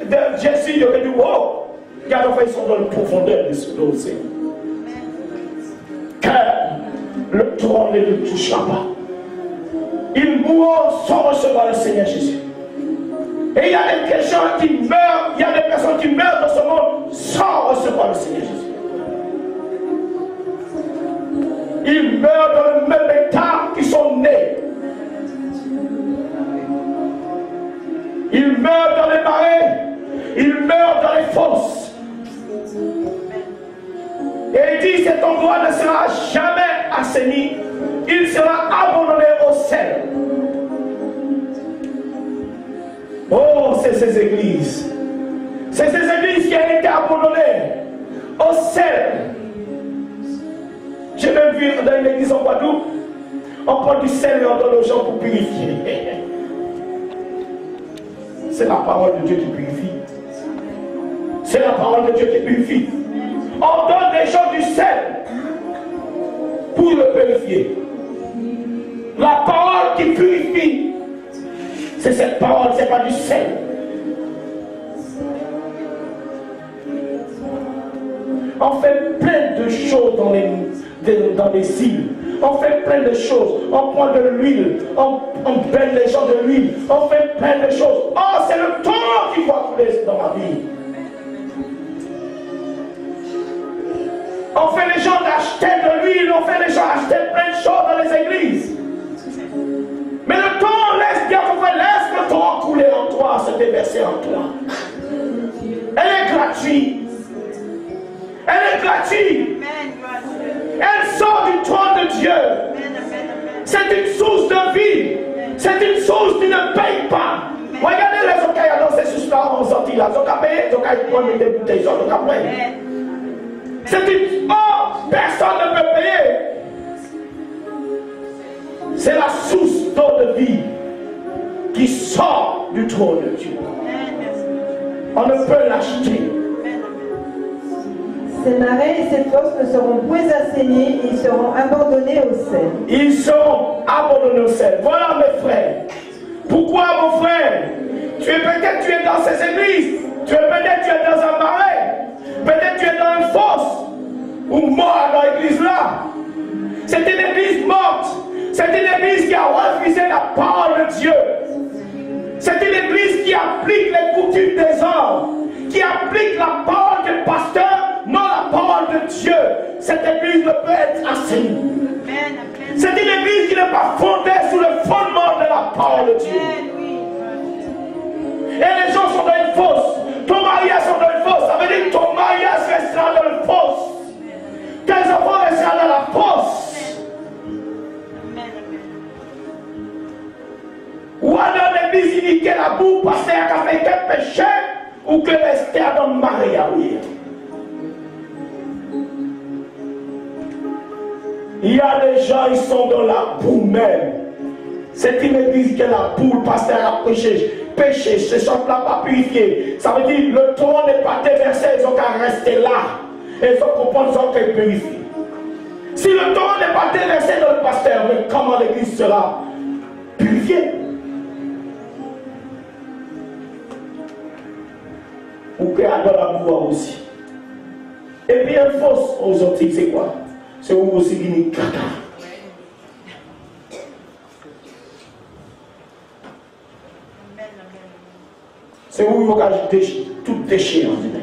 de Jésus, il aurait dit, wow, regarde, ils sont dans les profondeurs de l'océan. le trône ne le touchera pas. Ils mourront sans recevoir le Seigneur Jésus. Et il y a des gens qui meurent, il y a des personnes qui meurent dans ce monde sans recevoir le Seigneur Jésus. Ils meurent dans le même état qu'ils sont nés. Ils meurent dans les marais, ils meurent dans les fosses. Et il dit, cet endroit ne sera jamais assaini, il sera abandonné au sel. Oh, c'est ces églises. C'est ces églises qui ont été abandonnées au sel. J'ai même vu dans une église en Guadeloupe, on prend du sel et on donne aux gens pour purifier. C'est la parole de Dieu qui purifie. C'est la parole de Dieu qui purifie. On donne des gens du sel pour le purifier. La parole qui purifie, c'est cette parole, c'est pas du sel. On fait plein de choses dans les îles. On fait plein de choses. On prend de l'huile. On baigne les gens de l'huile. On fait plein de choses. Oh, c'est le temps qui va couler dans ma vie. On fait les gens d'acheter de l'huile. On fait les gens acheter plein de choses dans les églises. Mais le temps, laisse bien qu'on fait, laisse le temps couler en toi, se déverser en toi. Elle est gratuite. Elle est gratuite. Elle sort du trône de Dieu. C'est une source de vie. C'est une source qui ne paye pas. Regardez les gens qui ont dansé sur ce en sortie là. Ils ont payé, ils ont pris des bouteilles, ils ont payé. C'est une. Oh, personne ne peut payer. C'est la source d'eau de vie qui sort du trône de Dieu. On ne peut l'acheter. Ces marais et ces fosses ne seront point assainis, ils seront abandonnés au sel. Ils seront abandonnés au sel. Voilà mes frères. Pourquoi mon frère? Tu es dans ces églises. Tu es dans un marais. Peut-être tu es dans une fosse. Ou mort dans l'église là. C'est une église morte. C'est une église qui a refusé la parole de Dieu. C'est une église qui applique les coutumes des hommes. Qui applique la parole du pasteur, non la parole de Dieu. Cette église ne peut être assainie. C'est une église qui n'est pas fondée sur le fondement de la parole de Dieu. Et les gens sont dans une fosse. Ton mariage sont dans une fosse. Ça veut dire que ton mariage restera dans une fosse. Tes enfants resteront dans la fosse. Ou alors l'église inique la boue, passer à fait quel péché, ou que rester dans le mariage. Il y a des gens, ils sont dans la boue même. C'est une église qui est la boue, le pasteur a péché, ce sont-là pas purifiés. Ça veut dire le trône n'est pas déversé, ils ont qu'à rester là. Et ils ont comprendre, ils ont qu'à purifier. Si le trône n'est pas déversé dans le pasteur, mais comment l'église sera purifiée? Ou qu'il y a dans la boue aussi. Et puis une fosse aux Antilles, c'est quoi? C'est où aussi une caca. C'est où il faut ajouter tout déchet en fait.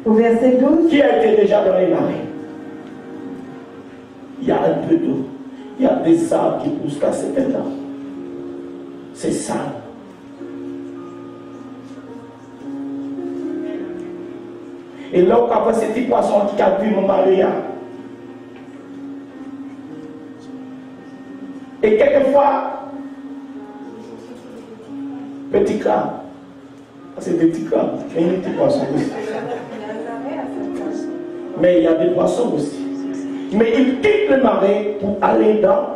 Au verset 12. Qui a été déjà dans les marais? Il y a un peu d'eau. Il y a des arbres qui poussent à cet état. C'est ça. Et là, quand ces petits poissons qui a vu mon mari, et quelquefois, petit crabe, c'est des petits crabes, il y a des petits poissons aussi. Mais il y a des poissons aussi. Mais ils quittent le marais pour aller dans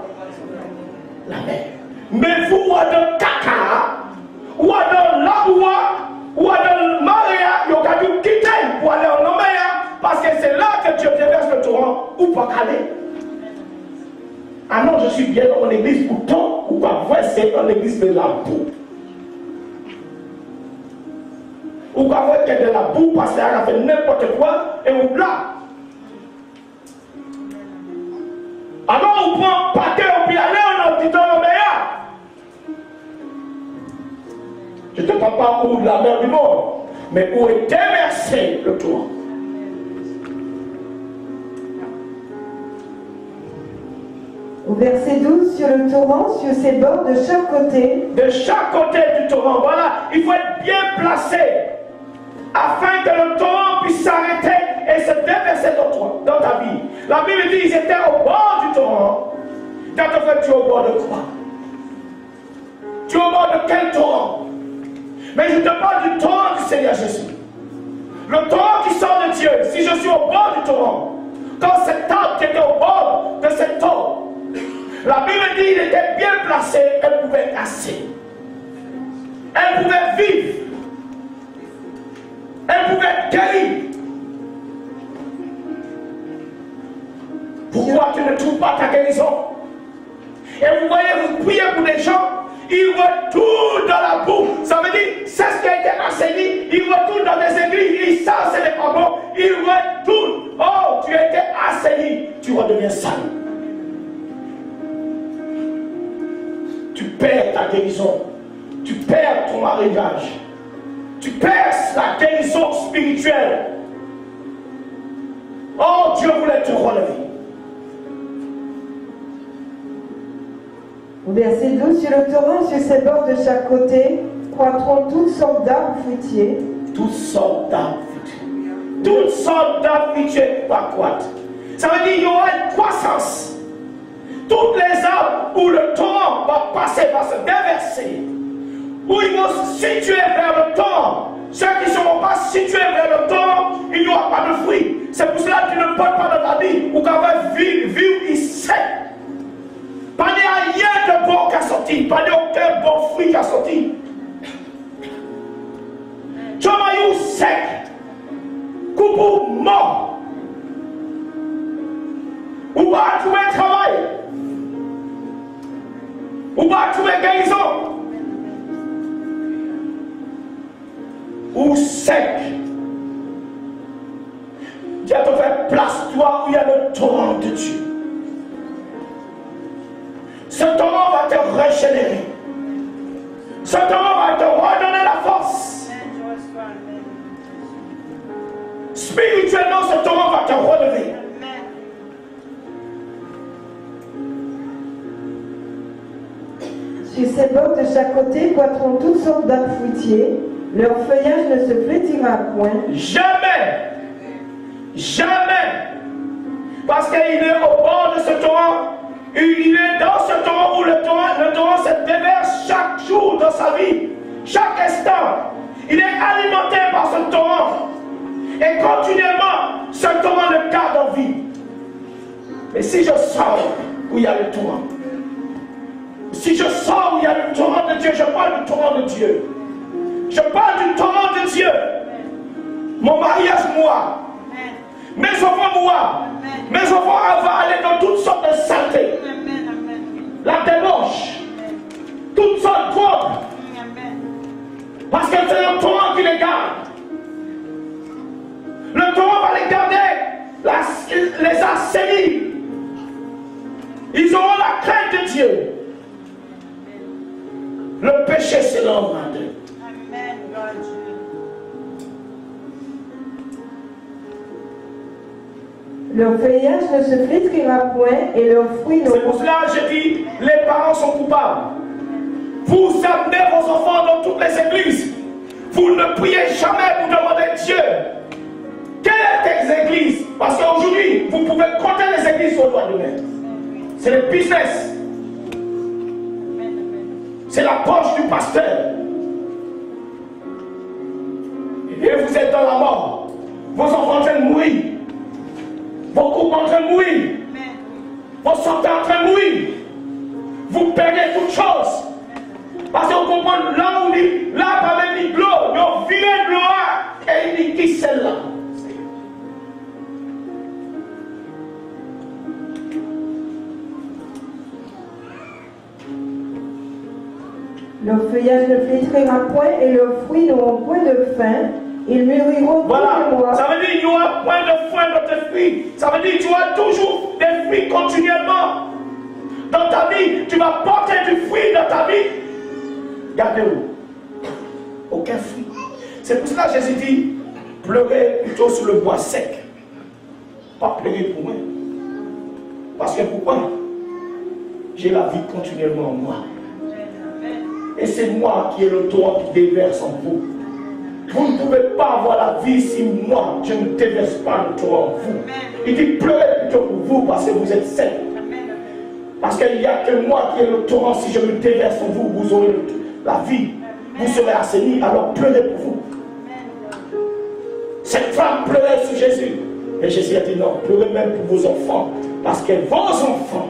la mer. Mais vous, ou dans caca, ou dans la bois, ou dans le marais, il y a dû quitter pour aller en mer, parce que c'est là que Dieu déverse le torrent, ou pas aller. Ah non, je suis bien dans mon église, pourtant, ou pas vrai, c'est dans l'église de la boue. Ou ou quand vous êtes de la boue, parce qu'elle a fait n'importe quoi, et vous là. Alors on prend pâté, on peut aller en auditeur meilleur. Je ne te parle pas où la mer du monde, mais où est déversé le torrent. Au verset 12, sur le torrent, sur ses bords de chaque côté. De chaque côté du torrent, voilà, il faut être bien placé afin que le torrent puisse s'arrêter et se déverser dans ta vie. La Bible dit qu'ils étaient au bord du torrent. Dans ton fait, tu es au bord de quoi? Tu es au bord de quel torrent? Mais je te parle du torrent du Seigneur Jésus. Le torrent qui sort de Dieu. Si je suis au bord du torrent, quand cet arbre qui était au bord de cet torrent, la Bible dit qu'il était bien placé, elle pouvait casser. Elle pouvait vivre. Elle pouvait être guérie. Pourquoi tu ne trouves pas ta guérison? Et vous voyez, vous priez pour des gens, ils retournent dans la boue. Ça veut dire, c'est ce qui a été enseigné. Ils retournent dans des églises, ils savent c'est des pardons. Ils retournent. Oh, tu as été enseigné, tu redeviens sale. Tu perds ta guérison. Tu perds ton mariage. Tu perds la guérison spirituelle. Oh, Dieu voulait te relever. Au verset 12, sur le torrent, sur ses bords de chaque côté, croîtront toutes sortes d'arbres fruitiers. Toutes sortes d'arbres fruitiers. Toutes sortes d'arbres fruitiers vont croître. Ça veut dire qu'il y aura une croissance. Toutes les arbres où le torrent va passer, va se déverser, où ils vont se situer vers le torrent. Ceux qui ne seront pas situés vers le torrent, il n'y aura pas de fruits. C'est pour cela que tu ne portes pas dans ta vie, ou qu'on va vivre ici. Pas de rien de bon qui a sorti, pas d'aucun bon fruit qui a sorti. Tu as eu sec, coupe mort. Ou va trouver travail, ou va trouver guérison, ou sec. Dieu te fait place-toi où il y a le torrent de Dieu. Ce torrent va te régénérer. Ce torrent va te redonner la force. Spirituellement, ce torrent va te relever. Sur ses bords de chaque côté croîtront toutes sortes d'arbres fruitiers. Leur feuillage ne se flétrira point. Jamais. Jamais. Parce qu'il est au bord de ce torrent. Il est dans ce torrent où le torrent se déverse chaque jour dans sa vie. Chaque instant. Il est alimenté par ce torrent. Et continuellement, ce torrent le garde en vie. Mais si je sors où il y a le torrent, si je sors où il y a le torrent de Dieu, je parle du torrent de Dieu. Je parle du torrent de Dieu. Mon mariage, moi. Mes enfants, moi. Mes enfants vont aller dans toutes sortes de saletés. La débauche. Toutes sortes de drogues. Parce que c'est le torrent qui les garde. Le torrent va les garder, les assaillir. Ils auront la crainte de Dieu. Le péché, c'est l'ombre d'eux. Amen, Leur feuillage ne se flétrira point et leurs fruits C'est pour cela que je dis, les parents sont coupables. Vous amenez vos enfants dans toutes les églises. Vous ne priez jamais pour demander Dieu. Quelles églises? Parce qu'aujourd'hui, vous pouvez compter les églises au doigt de main. C'est le business. C'est la poche du pasteur. Et vous êtes dans la mort. Vos enfants sont en train de mourir. Vos couples sont en train de mourir. Vos santé en train de mourir. Vous perdez toutes choses. Parce qu'on comprend là où il là parmi les gloires, nous virons de gloire et il dit qui c'est là. Leur feuillage ne flétrira point et leurs fruits n'auront point de fin, Ils mûriront tous les mois. Ça veut dire qu'il n'y aura point de foin dans tes fruits. Ça veut dire que tu auras toujours des fruits continuellement. Dans ta vie, tu vas porter du fruit dans ta vie. Gardez-vous. Aucun fruit. C'est pour cela que Jésus dit, pleurez plutôt sur le bois sec. Pas pleurer pour moi. Parce que pourquoi? J'ai la vie continuellement en moi. Et c'est moi qui ai le torrent qui déverse en vous. Vous ne pouvez pas avoir la vie si moi, je ne déverse pas le torrent en vous. Il dit pleurez plutôt pour vous parce que vous êtes secs. Parce qu'il n'y a que moi qui ai le torrent. Si je me déverse en vous, vous aurez la vie. Vous serez assainis. Alors pleurez pour vous. Cette femme pleurait sur Jésus. Et Jésus a dit non, pleurez même pour vos enfants. Parce que vos enfants,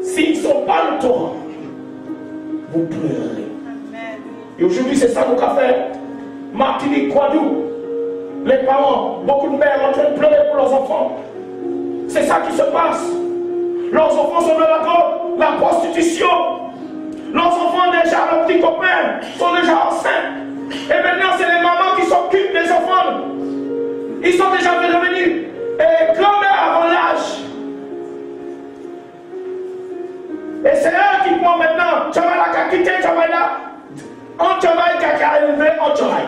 s'ils ne sont pas le torrent, vous pleurez. Et aujourd'hui, c'est ça qu'on a fait. Martinique, Guadeloupe, les parents, beaucoup de mères en train de pleurer pour leurs enfants. C'est ça qui se passe. Leurs enfants sont dans la drogue, la prostitution. Leurs enfants déjà, leurs petits copains, sont déjà enceintes. Et maintenant, c'est les mamans qui s'occupent des enfants. Ils sont déjà devenus grand-mères avant l'âge. Et c'est eux qui prennent maintenant. Tu vas la quitter, tu vas là. On te va élever, on te va.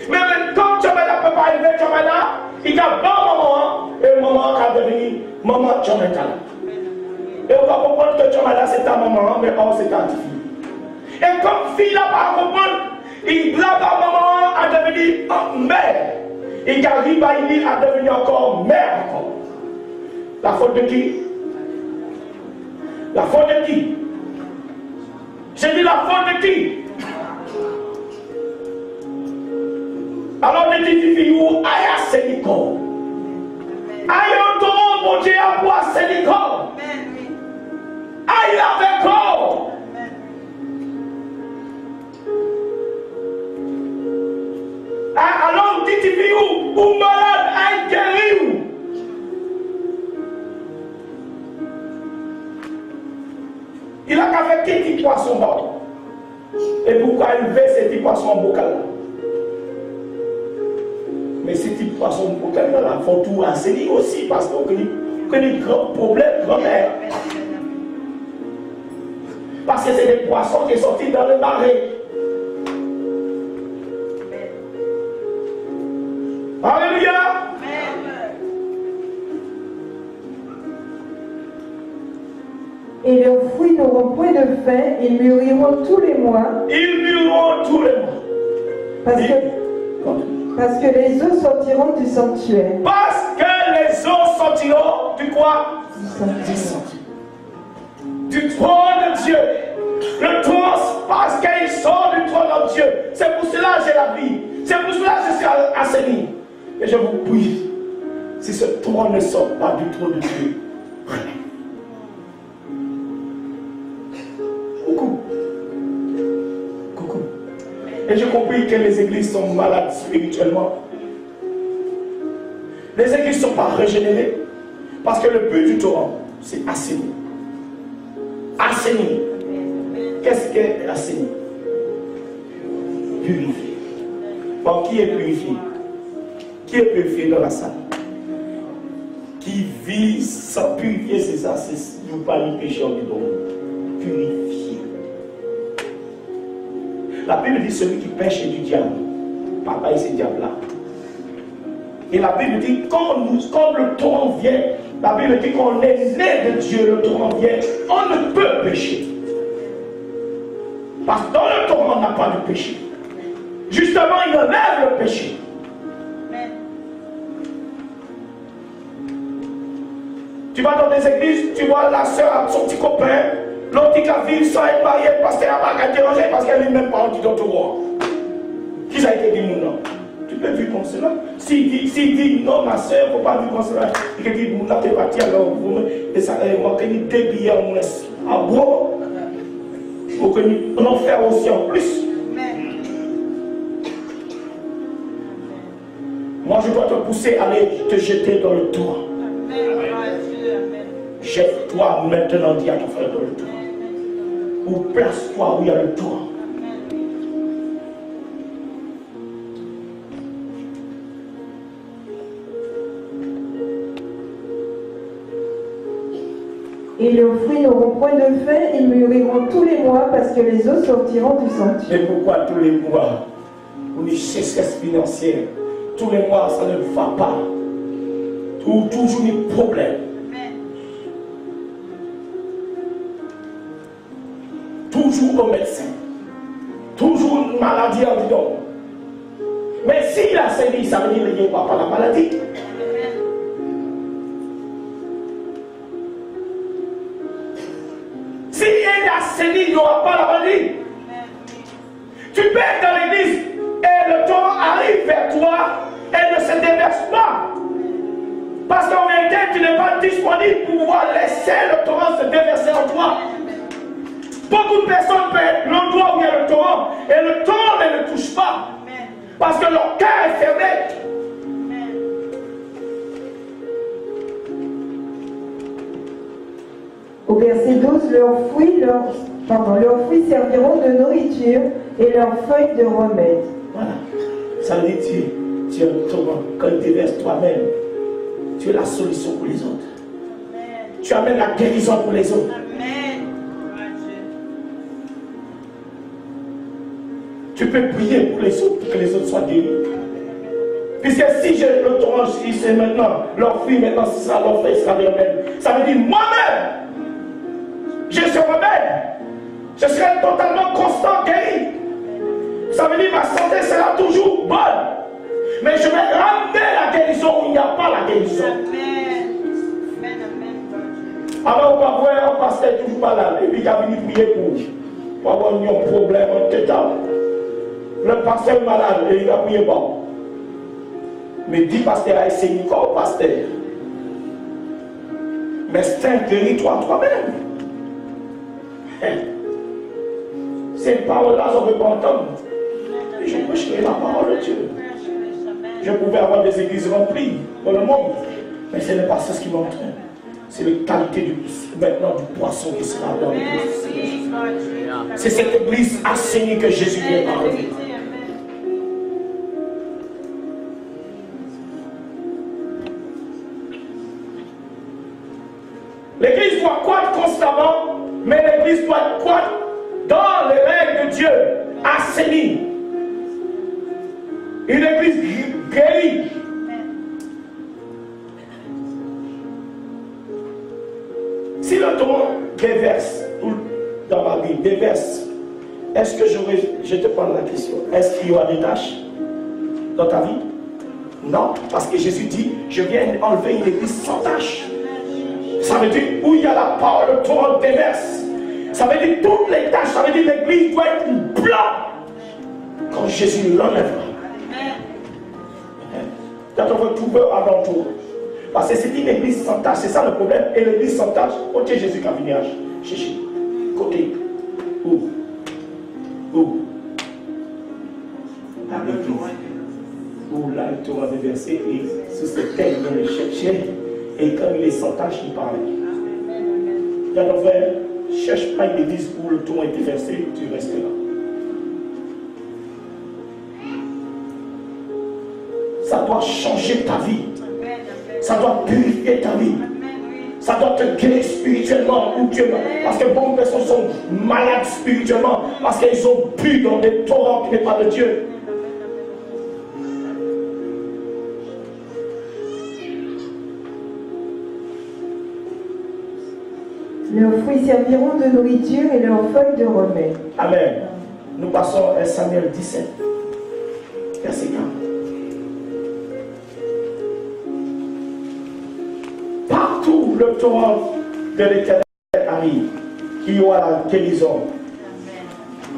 Mais comme tu vas là, peut pas élever, tu vas là. Il y a bon maman. Et maman va devenir maman, tu vas là. Et on va comprendre que tu vas là, c'est ta maman, mais oh, c'est ta fille. Et comme fille là, va comprendre, il là-bas, maman a devenu mère. Et Gary Baïli a devenu encore mère encore. La faute de qui? La faute de qui? J'ai dit la faute de qui? Alors les petits filles, aïe à Sénico. Aïe au tour, mon Dieu, à boire Sénico. Aïe avec corps. Alors, dit ou malade, aïe guéri. Il a qu'à faire quelques poissons là. Et pourquoi élever ces petits poissons en bocal? Mais ces petits poissons en bocal là, il faut tout assainir aussi parce qu'on connaît des grands problèmes, grand-mère. Parce que c'est des poissons qui sont sortis dans le marais. Alléluia. Et leurs fruits n'auront point de fin, ils mûriront tous les mois. Ils mûriront tous les mois. Parce que les eaux sortiront du sanctuaire. Parce que les eaux sortiront du quoi? Du sanctuaire. Du trône de Dieu. Le trône, parce qu'il sort du trône de Dieu. C'est pour cela que j'ai la vie. C'est pour cela que je suis assaini. Et je vous prie, si ce trône ne sort pas du trône de Dieu, coucou. Et j'ai compris que les églises sont malades spirituellement. Les églises ne sont pas régénérées. Parce que le but du torrent, c'est assainir. Assainir. Qu'est-ce qu'est assainir? Purifier. Bon, qui est purifié? Qui est purifié dans la salle? Qui vit sans purifier, c'est ça, c'est vous pas le péché en dedans. Purifier. La Bible dit celui qui pêche est du diable. Papa est ce diable-là. Et la Bible dit quand le torrent vient, la Bible dit qu'on est né de Dieu, le torrent vient, on ne peut pécher. Parce que dans le torrent, on n'a pas de péché. Justement, il enlève le péché. Tu vas dans des églises, tu vois la soeur avec son petit copain, l'autre qui va vivre sans être mariée parce qu'elle n'a pas qu'à déranger, parce qu'elle n'est même pas en dans ton roi. Qui ça a été dit non? Tu peux vivre comme cela. S'il dit non, ma soeur, il ne faut pas vivre comme cela. Il dit, vous n'avez pas parti alors, et ça, on a connu deux billets en laisse. Ah bon? On en fait aussi en plus. Moi, je dois te pousser à aller te jeter dans le torrent. Jette-toi maintenant, dis à ton frère, dans le torrent. Ou place-toi où il y a le torrent. Et leurs fruits n'auront point de fin, ils mûriront tous les mois parce que les eaux sortiront du sentier. Et pourquoi tous les mois? Pour une sécheresse financière. Tous les mois, ça ne va pas. Toujours des problèmes. Toujours au médecin. Toujours une maladie en disant. Mais s'il a saigné, ça veut dire qu'il n'y a pas la maladie. S'il a saigné, il n'y aura pas la maladie. Tu peux être dans l'église et le torrent arrive vers toi et ne se déverse pas. Parce qu'en réalité, tu n'es pas disponible pour pouvoir laisser le torrent se déverser en toi. Beaucoup de personnes peuvent être l'endroit où il y a le torrent et le torrent ne le touche pas. Parce que leur cœur est fermé. Au verset 12, leurs fruits serviront de nourriture et leurs feuilles de remède. Voilà. Ça veut dire que tu es le torrent. Quand tu déverses toi-même, tu es la solution pour les autres. Tu amènes la guérison pour les autres. Tu peux prier pour les autres, pour que les autres soient guéris. Puisque si j'ai le torrent, si c'est maintenant, leur fruit maintenant, ce sera leur fruit, ce sera des remèdes. Ça veut dire moi-même, j'ai ce remède. Je serai totalement constant, guéri. Ça veut dire ma santé sera toujours bonne. Mais je vais ramener la guérison où il n'y a pas la guérison. Alors on va voir un pasteur toujours malade et puis il a venu prier pour avoir un problème, un tétard. Le pasteur est malade et il a prié bon. Mais 10 pasteurs a essayé comme pasteur. Mais c'est guéris-toi toi-même. Ces paroles-là, on ne peut pas entendre. Je prêcherai la parole de Dieu. Je pouvais avoir des églises remplies dans le monde. Mais ce n'est pas ça ce qui m'entraîne. C'est la qualité maintenant du poisson qui sera dans l'église. C'est cette église assainie que Jésus vient parler. L'église doit croître constamment, mais l'église doit croître dans les règles de Dieu, assainie. Une église guérie. Si le torrent déverse dans ma vie, déverse, est-ce que je te pose la question, est-ce qu'il y aura des tâches dans ta vie? Non, parce que Jésus dit, je viens enlever une église sans tâches. Ça veut dire où il y a la parole, le torrent déverse. Ça veut dire toutes les tâches, ça veut dire l'église doit être blanc quand Jésus l'enlèvera. Quand on veut trouver alentour. Parce que c'est une église sans tâche, c'est ça le problème. Et l'église sans tâche, côté Jésus qui a venu chercher. Côté. Où? À l'église. Où là, le torrent déversé et sous cette terre, il vient le chercher. Et quand il est sans tâche, il parle. Dans le frère, cherche pas une église où le torrent est déversé, tu restes là. Ça doit changer ta vie. Ça doit purifier ta vie. Ça doit te guérir spirituellement ou Dieu. Parce que beaucoup de personnes sont malades spirituellement parce qu'ils ont bu dans des torrents qui n'est pas de Dieu. Leurs fruits serviront de nourriture et leurs feuilles de remède. Amen. Nous passons à Samuel 17, verset 4. Partout le torrent de l'Éternel arrive, il y aura la guérison,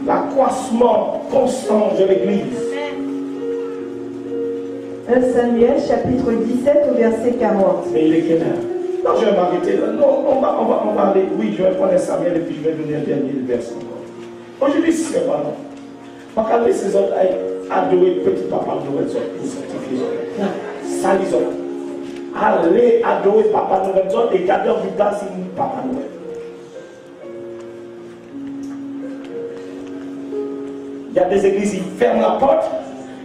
l'accroissement constant de l'Église. 1 Samuel chapitre 17 au verset 40. Mais il est quelle heure? Non, je vais m'arrêter là. Non, on va aller. Oui, je vais prendre Samuel et puis je vais donner un dernier verset encore. Aujourd'hui, c'est pas non. On va calmer ces autres à adorer petit papa Noël pour sanctifier. Ça, les autres. Allez adorer papa Noël et garder en vue c'est papa Noël. Il y a des églises, ils ferment la porte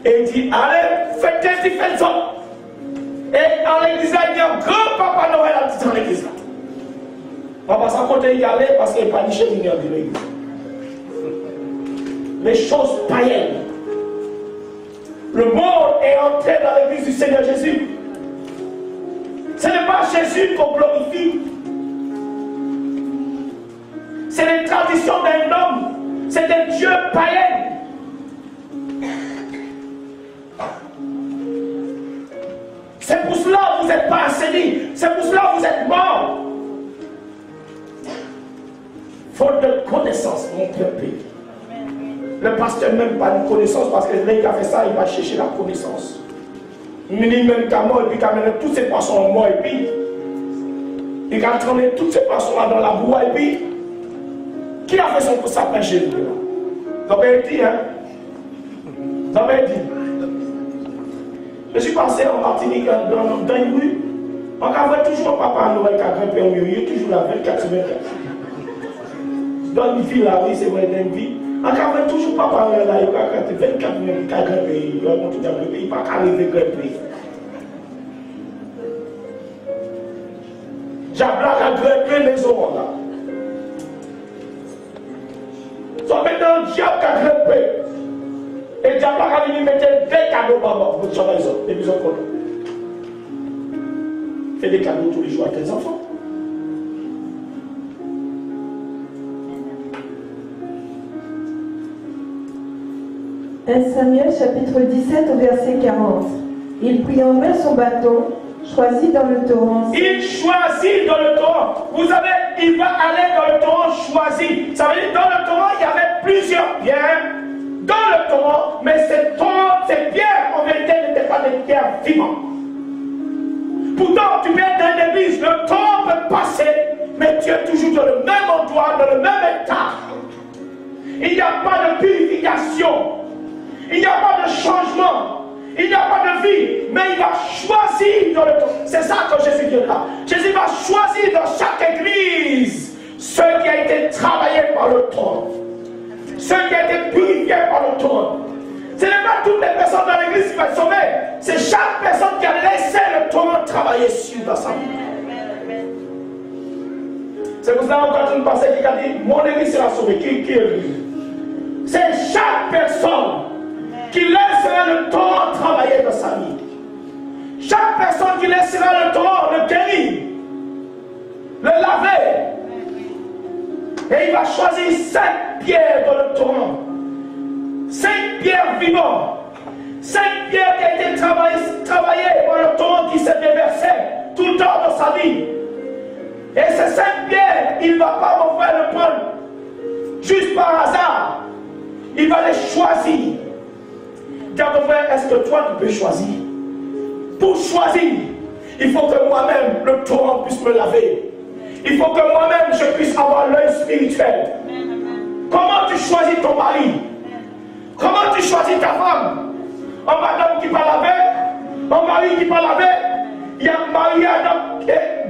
et ils disent allez, faites différentes autres. Et dans l'église, il y a un grand papa Noël dans l'église. On va s'en compter y aller parce qu'il n'y a pas de chemineur de l'église. Les choses païennes. Le monde est entré dans l'église du Seigneur Jésus. Ce n'est pas Jésus qu'on glorifie. C'est les traditions d'un homme. C'est des dieux païens. C'est pour cela que vous n'êtes pas assaini. C'est pour cela que vous êtes morts. Faute de connaissance, mon pays. Le pasteur même pas de connaissance parce que là il a fait ça, il va chercher la connaissance. Il me dit même qu'à mort et puis qu'il a mené tous ces poissons en mort et puis il a entraîné tous ces poissons là dans la boue et puis qui a fait son pour ça pêcher là? Vous avez dit, hein? Vous avez dit. Je suis passé en Martinique dans une rue. On a toujours papa Noël qui a grimpé au milieu, il est toujours là 24 sur 24. Dans une ville là, oui, c'est vrai, dans une ville. On a toujours papa Noël là, il a 24 minutes qui a grimpé, il a monté dans le pays, il n'a pas arrivé à grimper. J'ablaque à grimper les eaux là. So maintenant, le diable qui a grimpé. Et le diable a venu mettre des cadeaux pour vous sur les autres. Et puis, fais des cadeaux tous les jours à tes enfants. 1 Samuel chapitre 17 au verset 40. Il prit en main son bâton, choisit dans le torrent. Il choisit dans le torrent. Vous savez, il va aller dans le torrent choisi. Ça veut dire dans le torrent, il y avait plusieurs pierres. Dans le torrent, mais ces pierres, en vérité, n'étaient pas des pierres vivantes. Pourtant, tu peux être dans l'église, le temps peut passer, mais tu es toujours dans le même endroit, dans le même état. Il n'y a pas de purification. Il n'y a pas de changement. Il n'y a pas de vie. Mais il va choisir dans le temps. C'est ça que Jésus vient là. Jésus va choisir dans chaque église ceux qui ont été travaillés par le temps. Ceux qui ont été purifiés par le temps. Ce n'est pas toutes les personnes dans l'église qui vont être sauvées. C'est chaque personne qui a laissé le torrent travailler sur dans sa vie. C'est pour ça qu'on quand on passait qui a dit mon église sera sauvée. Qui est l'église? C'est chaque personne qui laissera le torrent travailler dans sa vie. Chaque personne qui laissera le torrent le guérir, le laver. Et il va choisir 5 pierres dans le torrent. 5 pierres vivantes. 5 pierres qui ont été travaillées par le torrent qui s'est déversé tout le temps dans sa vie. Et ces 5 pierres, il ne va pas m'en faire le prendre juste par hasard. Il va les choisir. Dis à ton frère, est-ce que toi tu peux choisir? Pour choisir, il faut que moi-même, le torrent puisse me laver. Il faut que moi-même, je puisse avoir l'œil spirituel. Comment tu choisis ton mari? Comment tu choisis ta femme? Un madame qui va laver, un mari qui va laver, il y a un mari Adam,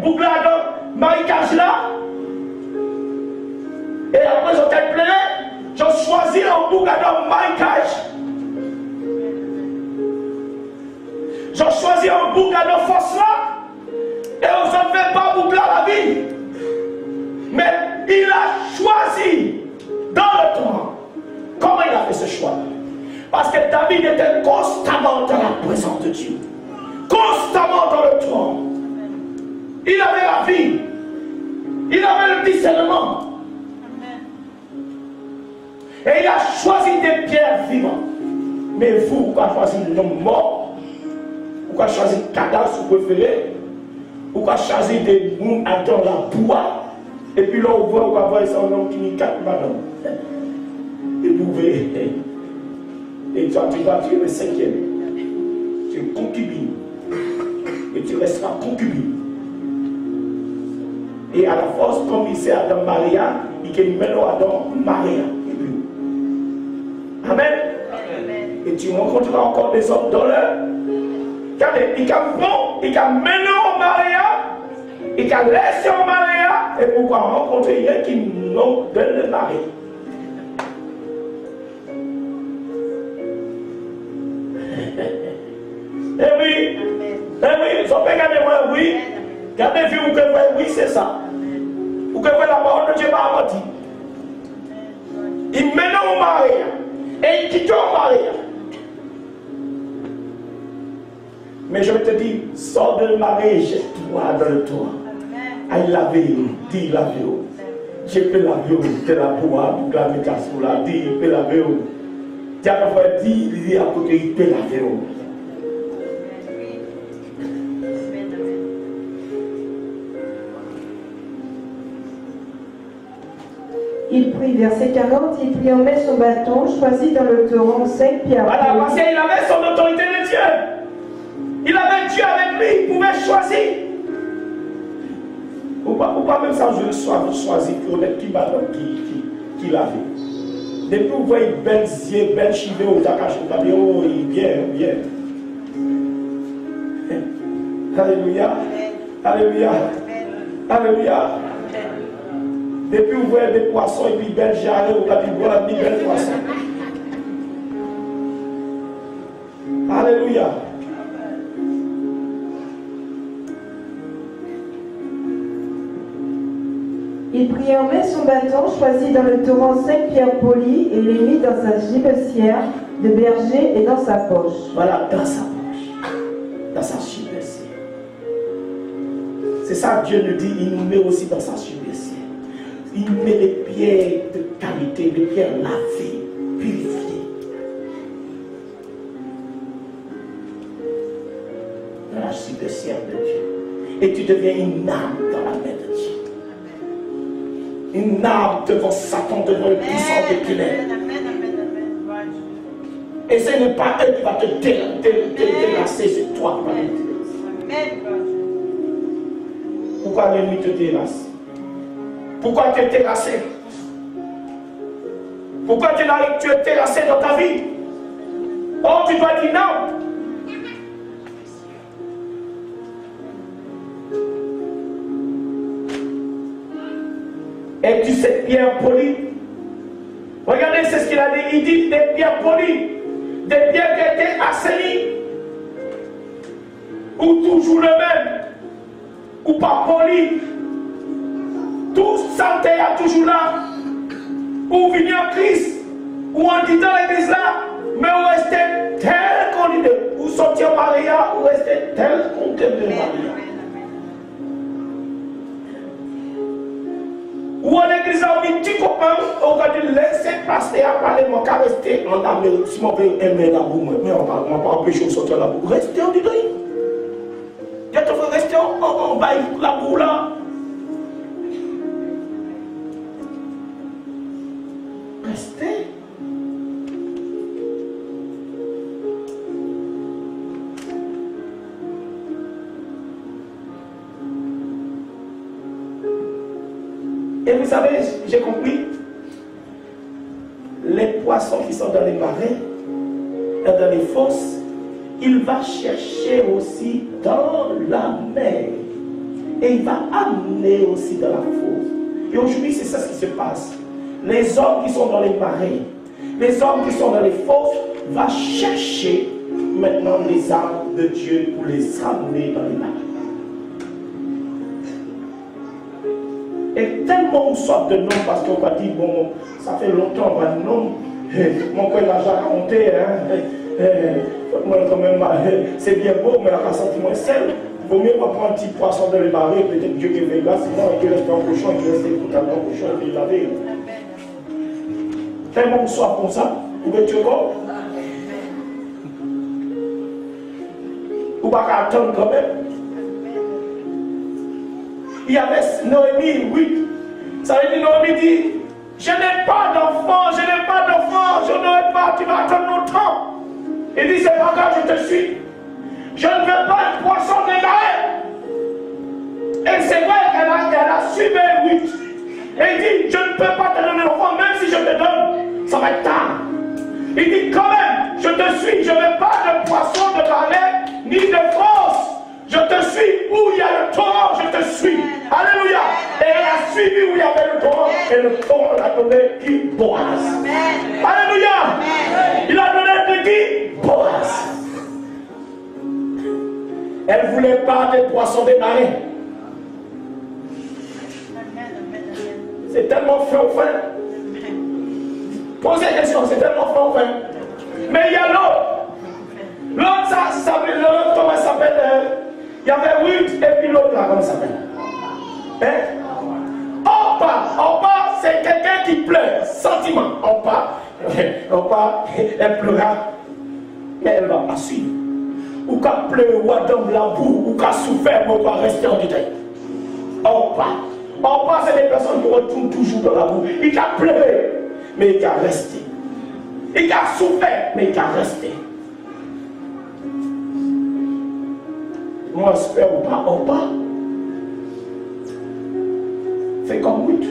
Bougla Adam, Marie Kajla. Et après, je t'ai plaît, je choisis un Bougla Adam, Marie Kaj. Je choisis un Bougla Adam, force là. Et on ne fait pas Bougla la vie. Mais il a choisi dans le torrent. Comment il a fait ce choix? Parce que David était constamment dans la présence de Dieu. Constamment dans le torrent. Il avait la vie. Il avait le discernement. Et il a choisi des pierres vivantes. Mais vous, vous avez choisi l'homme mort. Vous avez choisi le cadavre, si vous préférez. Vous avez choisi des mouns dans la bois. Et puis là, on voit ça, un homme qui n'y 4 madame. Et vous verrez. Et toi, tu vas tuer le 5e. Tu es concubine. Et tu resteras concubine. Et à la force, comme il sait Adam Maria, il peut mettre Adam Maria. Et puis, amen. Et tu rencontreras encore des hommes dans leur. Regardez, il can mener au Maria. Il can laisser au Maria. Et pourquoi rencontrer un qui nous donne le mari. Eh oui, ils ont pas regardé moi, oui. Regardez, vous que oui, c'est ça. Vous que la parole de Dieu m'a menti. Il mène au mari et il quitte au mari. Mais je te dis, sors de le mari, jette-toi dans le toit. Aïe laver, dis laver. Je peux laver, te la boire, pour la mettre sur la, dis, il peut laver. Tu as parfois dit, il dit à côté, il peut laver. Il prit, verset 40, il prit en main son bâton, choisit dans le torrent 5 pierres. Voilà, parce qu'il avait son autorité de Dieu. Il avait Dieu avec lui, il pouvait choisir. Ou pas même ça, je choisis connaître qui l'avait. Depuis vous voyez belles yeux, belles cheveux, vous avez caché, vous avez dit, oh, bien. Alléluia. Alléluia. Alléluia. Depuis vous voyez des poissons et puis belles jarres, vous avez dit, voilà, des belles poissons. Alléluia. Il prit en main son bâton, choisit dans le torrent 5 pierres polies et les mit dans sa gibecière de berger et dans sa poche. Voilà, dans sa poche, dans sa gibecière. C'est ça que Dieu nous dit, il nous met aussi dans sa gibecière. Il met des pierres de qualité, des pierres lavées, purifiées. Dans la gibecière de Dieu. Et tu deviens une âme dans la main de Dieu. Une âme devant Satan, devant le puissant des ténèbres. Et ce n'est pas elle qui va te terrasser, c'est toi qui vas te terrasser. Pourquoi l'ennemi te terrasse? Pourquoi tu es terrassé? Pourquoi tu es terrassé dans ta vie? Oh, tu dois dire non. Et tu sais, pierre polie. Regardez, c'est ce qu'il a dit. Il dit des pierres polies, des pierres qui étaient assainies, ou toujours le même, ou pas polies. Tout santé est toujours là. Ou venir en Christ, ou en quittant l'église là, mais où rester tel qu'on est, ou sortir Maria, ou rester tel qu'on t'aime de Maria. Ou en église, on dit, tu comprends, on va te laisser passer à parler, mon cas rester en Amérique, si on veut aimer la boue, mais on va pas empêcher de sortir la boue. Restez en disant, je te veux rester en bas, la boue là. Restez. Et vous savez, j'ai compris, les poissons qui sont dans les marais, dans les fosses, il va chercher aussi dans la mer. Et il va amener aussi dans la fosse. Et aujourd'hui, c'est ça ce qui se passe. Les hommes qui sont dans les marais, les hommes qui sont dans les fosses, vont chercher maintenant les âmes de Dieu pour les amener dans les marais. Et tellement on sort de nom, parce qu'on va dire, bon, ça fait longtemps, non, mon père l'a déjà raconté, moi quand même, c'est bien beau, mais la senti moins seul. Il vaut mieux pas prendre un petit poisson dans les marais, peut-être Dieu qui est là, sinon il reste un cochon, il reste tout un cochon, et puis il laver. Tellement on soit comme ça, vous pouvez tuer quoi? Ou pas attendre quand même. Il y avait Noémie, oui. Ça veut dire Noémie dit, je n'ai pas d'enfant, je n'ai pas d'enfant, je n'aurai pas, tu vas attendre longtemps. Il dit, c'est pas grave, je te suis. Je ne veux pas de poisson dégaré. Et c'est vrai qu'elle a suivi 8. Et il dit, je ne peux pas te donner l'enfant, même si je te donne, ça va être tard. Il dit, quand même, je te suis, je ne veux pas de poisson de balai, ni de France. Je te suis où il y a le torrent, je te suis. Alléluia. Et elle a suivi où il y avait le torrent. Et le torrent l'a donné qui? Boaz. Alléluia. Il a donné de qui? Boaz. Elle ne voulait pas des poissons des marais. C'est tellement fin au fin. Posez la question, c'est tellement fin au fin. Mais il y a l'autre. L'autre, comment il s'appelle? Il y avait Ruth et puis l'autre là, comment il s'appelle? Orpa, c'est quelqu'un qui pleure. Sentiment. Orpa, elle pleura. Mais elle va pas suivre. Ou qu'à pleurer, ou à dans la boue, ou qu'à souffrir, ou qu'à rester en détail. Orpa, c'est des personnes qui retournent toujours dans la boue. Il a pleuré, mais il a resté. Il a souffert, mais il a resté. Moi, j'espère ou pas, Orpa. Fais comme Ruth.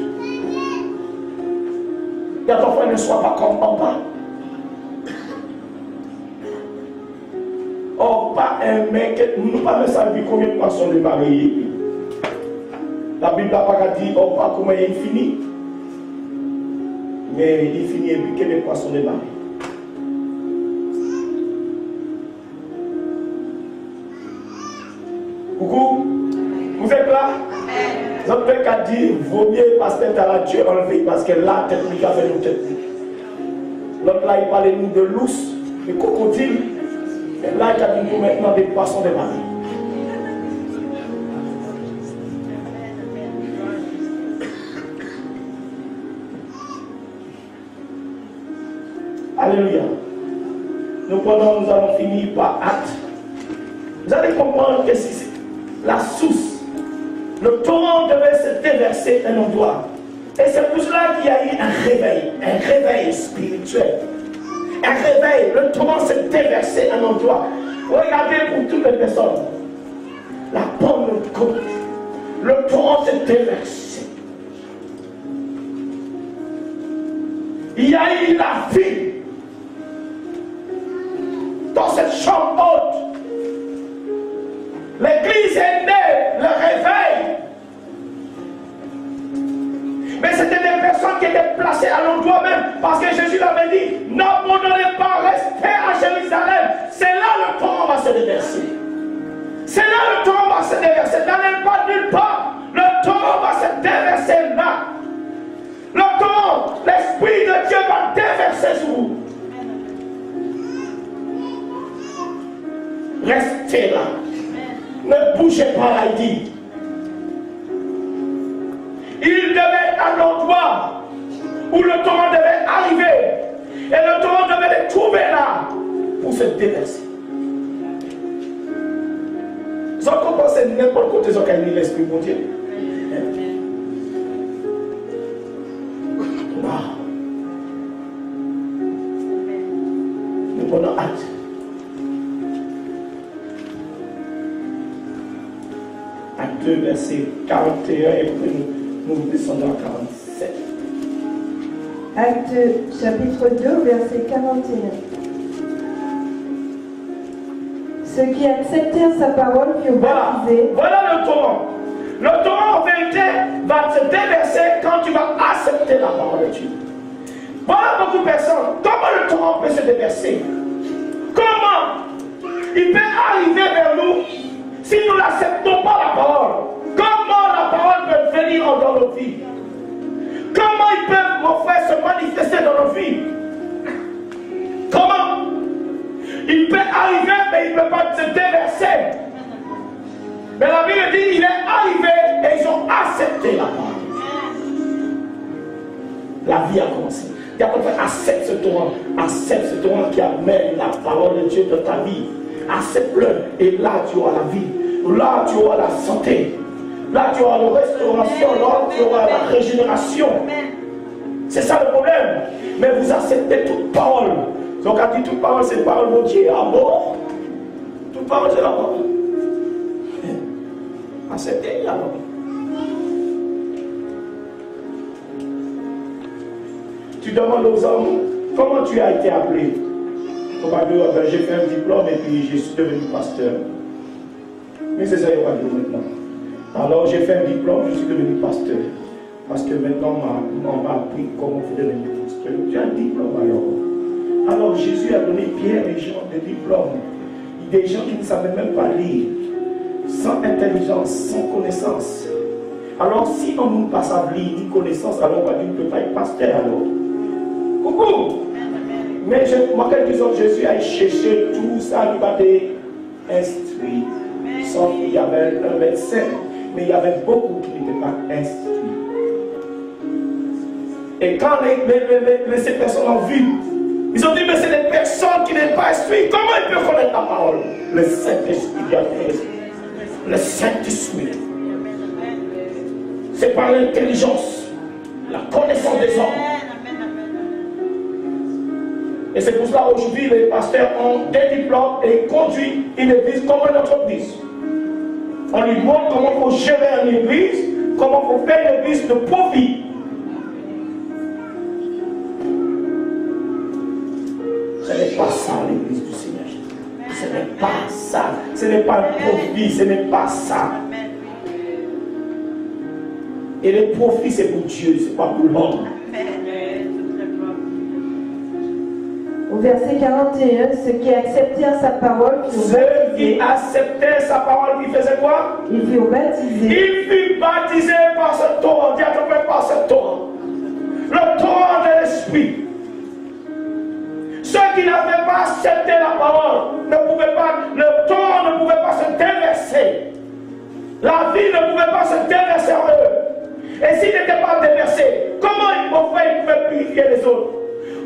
Et ton frère ne soit pas comme Orpa. Orpa un mec, nous ne savons pas combien de personnes sont mariées. La Bible n'a pas dit Orpa comment il finit. Mais il finit et puis quel est poisson de mariés. Coucou, vous êtes là? Notre père a dit, vaut mieux pasteur à la Dieu enlevé parce que là, tête lui a fait une tête. L'autre là, il parlait nous de l'ours, de crocodile. Et là, il a dit nous maintenant des poissons de mer. Alléluia. Nous allons finir par Actes. Vous allez comprendre que c'est la source. Le torrent devait se déverser à un endroit. Et c'est pour cela qu'il y a eu un réveil spirituel. Un réveil, le torrent s'est déversé à un endroit. Regardez pour toutes les personnes. La Pentecôte, le torrent s'est déversé. Il y a eu la vie dans cette chambre haute. L'église est née, le réveil. Mais c'était des personnes qui étaient placées à l'endroit même. Parce que Jésus l'avait dit, n'abandonnez pas, restez à Jérusalem. C'est là le torrent va se déverser. C'est là le torrent va se déverser. N'allez pas nulle part. Le torrent va se déverser là. Le torrent, l'Esprit de Dieu va déverser sur vous. Restez là. Ne bougez pas là, il dit. Il devait être à l'endroit où le torrent devait arriver. Et le torrent devait les trouver là pour se déverser. Vous en comprenez n'importe côté ils ont gagné l'Esprit, mon Dieu. Wow. Nous prenons acte. Acte 2, verset 41, et puis nous descendons à 47. Acte chapitre 2, verset 41. Ceux qui acceptèrent sa parole furent baptisés. Voilà le torrent. Le torrent en vérité va se déverser quand tu vas accepter la parole de Dieu. Voilà beaucoup de personnes. Comment le torrent peut se déverser? Comment il peut arriver vers nous si nous n'acceptons pas la parole? Comment la parole peut venir dans nos vies? Comment ils peuvent, mon frère, se manifester dans nos vies? Comment? Il peut arriver, mais il ne peut pas se déverser. Mais la Bible dit, il est arrivé et ils ont accepté la parole. La vie a commencé. Il a compris, accepte ce torrent qui amène la parole de Dieu dans ta vie. Accepte-le et là tu auras la vie. Là tu auras la santé. Là tu auras la restauration. Là tu auras la régénération. C'est ça le problème. Mais vous acceptez toute parole. Donc on dit toute parole c'est parole de Dieu. Ah bon? Toute parole c'est la parole. Acceptez la parole. Tu demandes aux hommes comment tu as été appelé. On va dire, j'ai fait un diplôme et puis je suis devenu pasteur. Mais c'est ça qu'on va dire maintenant. Alors j'ai fait un diplôme, je suis devenu pasteur. Parce que maintenant on m'a appris comment vous devenir pasteur. Tu as un diplôme alors. Alors Jésus a donné Pierre et Jean des diplômes. Des gens qui ne savaient même pas lire, sans intelligence, sans connaissance. Alors, si on ne passe à ni connaissance, alors on va dire qu'on ne peut pas être pasteur. Alors. Coucou! Mais moi, quelques autres, Jésus a cherché tout ça, il va être instruit. Sauf qu'il y avait un médecin, mais il y avait beaucoup qui n'étaient pas instruits. Et quand ces personnes ont vu, ils ont dit, mais c'est des personnes qui n'ont pas instruites. Comment ils peuvent connaître la parole? Le Saint-Esprit vient de le Saint-Esprit. C'est par l'intelligence, la connaissance des hommes. Et c'est pour cela aujourd'hui les pasteurs ont des diplômes et conduisent une église comme une entreprise. On lui montre comment il faut gérer une église, comment il faut faire une église de profit. Ce n'est pas ça l'église du Seigneur. Ce n'est pas ça. Ce n'est pas le profit, ce n'est pas ça. Et le profit c'est pour Dieu, ce n'est pas pour l'homme. Au verset 41, ceux qui acceptèrent sa parole, ceux qui acceptaient sa parole, qui faisaient quoi? Ils furent baptisés. Ils furent baptisés par ce torrent. Dis à ton père, par ce torrent. Le torrent de l'esprit. Ceux qui n'avaient pas accepté la parole ne pouvaient pas, le torrent ne pouvait pas se déverser. La vie ne pouvait pas se déverser en eux. Et s'il n'était pas déversé, comment ils pouvaient purifier les autres?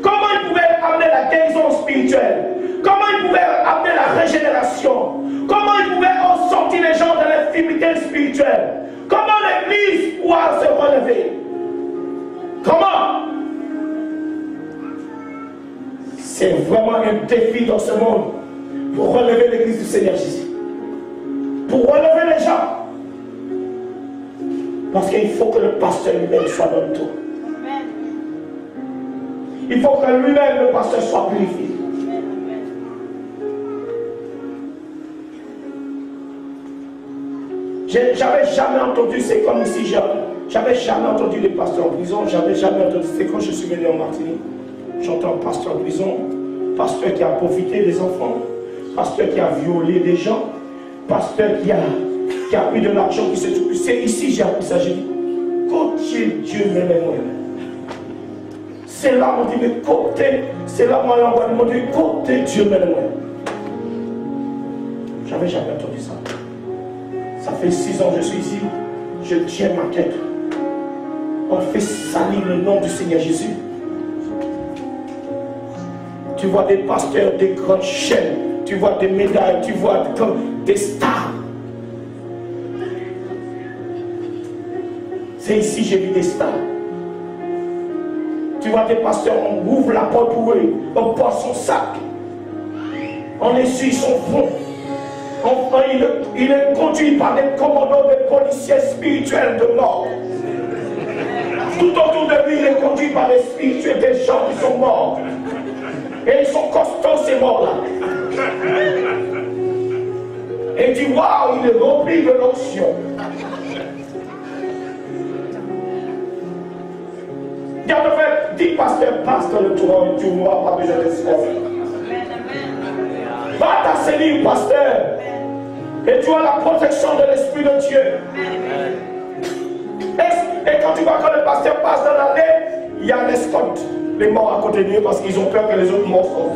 Comment ils pouvaient amener la guérison spirituelle? Comment ils pouvaient amener la régénération? Comment ils pouvaient sortir les gens de l'infimité spirituelle? Comment l'église pourra se relever? Comment? C'est vraiment un défi dans ce monde pour relever l'église du Seigneur Jésus. Pour relever les gens. Parce qu'il faut que le pasteur lui-même soit dans le tour. Il faut que lui-même, le pasteur, soit purifié. J'avais jamais entendu, c'est comme ici, j'avais jamais entendu des pasteurs en prison, j'avais jamais entendu, c'est quand je suis venu en Martinique, j'entends pasteur en prison, pasteur qui a profité des enfants, pasteur qui a violé des gens, pasteur qui a pris de l'argent, qui s'est tout. C'est ici j'ai appris ça, j'ai dit, côté Dieu m'aime. C'est là on dit, mais côté, c'est là moi l'envoie de mon Dieu, côté Dieu m'aime. J'avais jamais entendu ça. Ça fait 6 ans que je suis ici, je tiens ma tête. On fait salir le nom du Seigneur Jésus. Tu vois des pasteurs, des grandes chaînes, tu vois des médailles, tu vois des stars. C'est ici que j'ai vu des stars. Tu vois des pasteurs, on ouvre la porte pour eux, on porte son sac, on essuie son front. Enfin, il est conduit par des commandants, des policiers spirituels de mort. Tout autour de lui, il est conduit par les spirituels, des gens qui sont morts. Et ils sont costauds, ces morts-là. Et tu vois, il est rempli de l'onction. Dis pasteur, passe dans le tournoi, tu n'auras pas besoin de sport. Va t'assainir, pasteur. Et tu as la protection de l'Esprit de Dieu. Et quand tu vois que le pasteur passe dans l'allée, il y a l'escorte. Les morts à côté de lui parce qu'ils ont peur que les autres morts soient.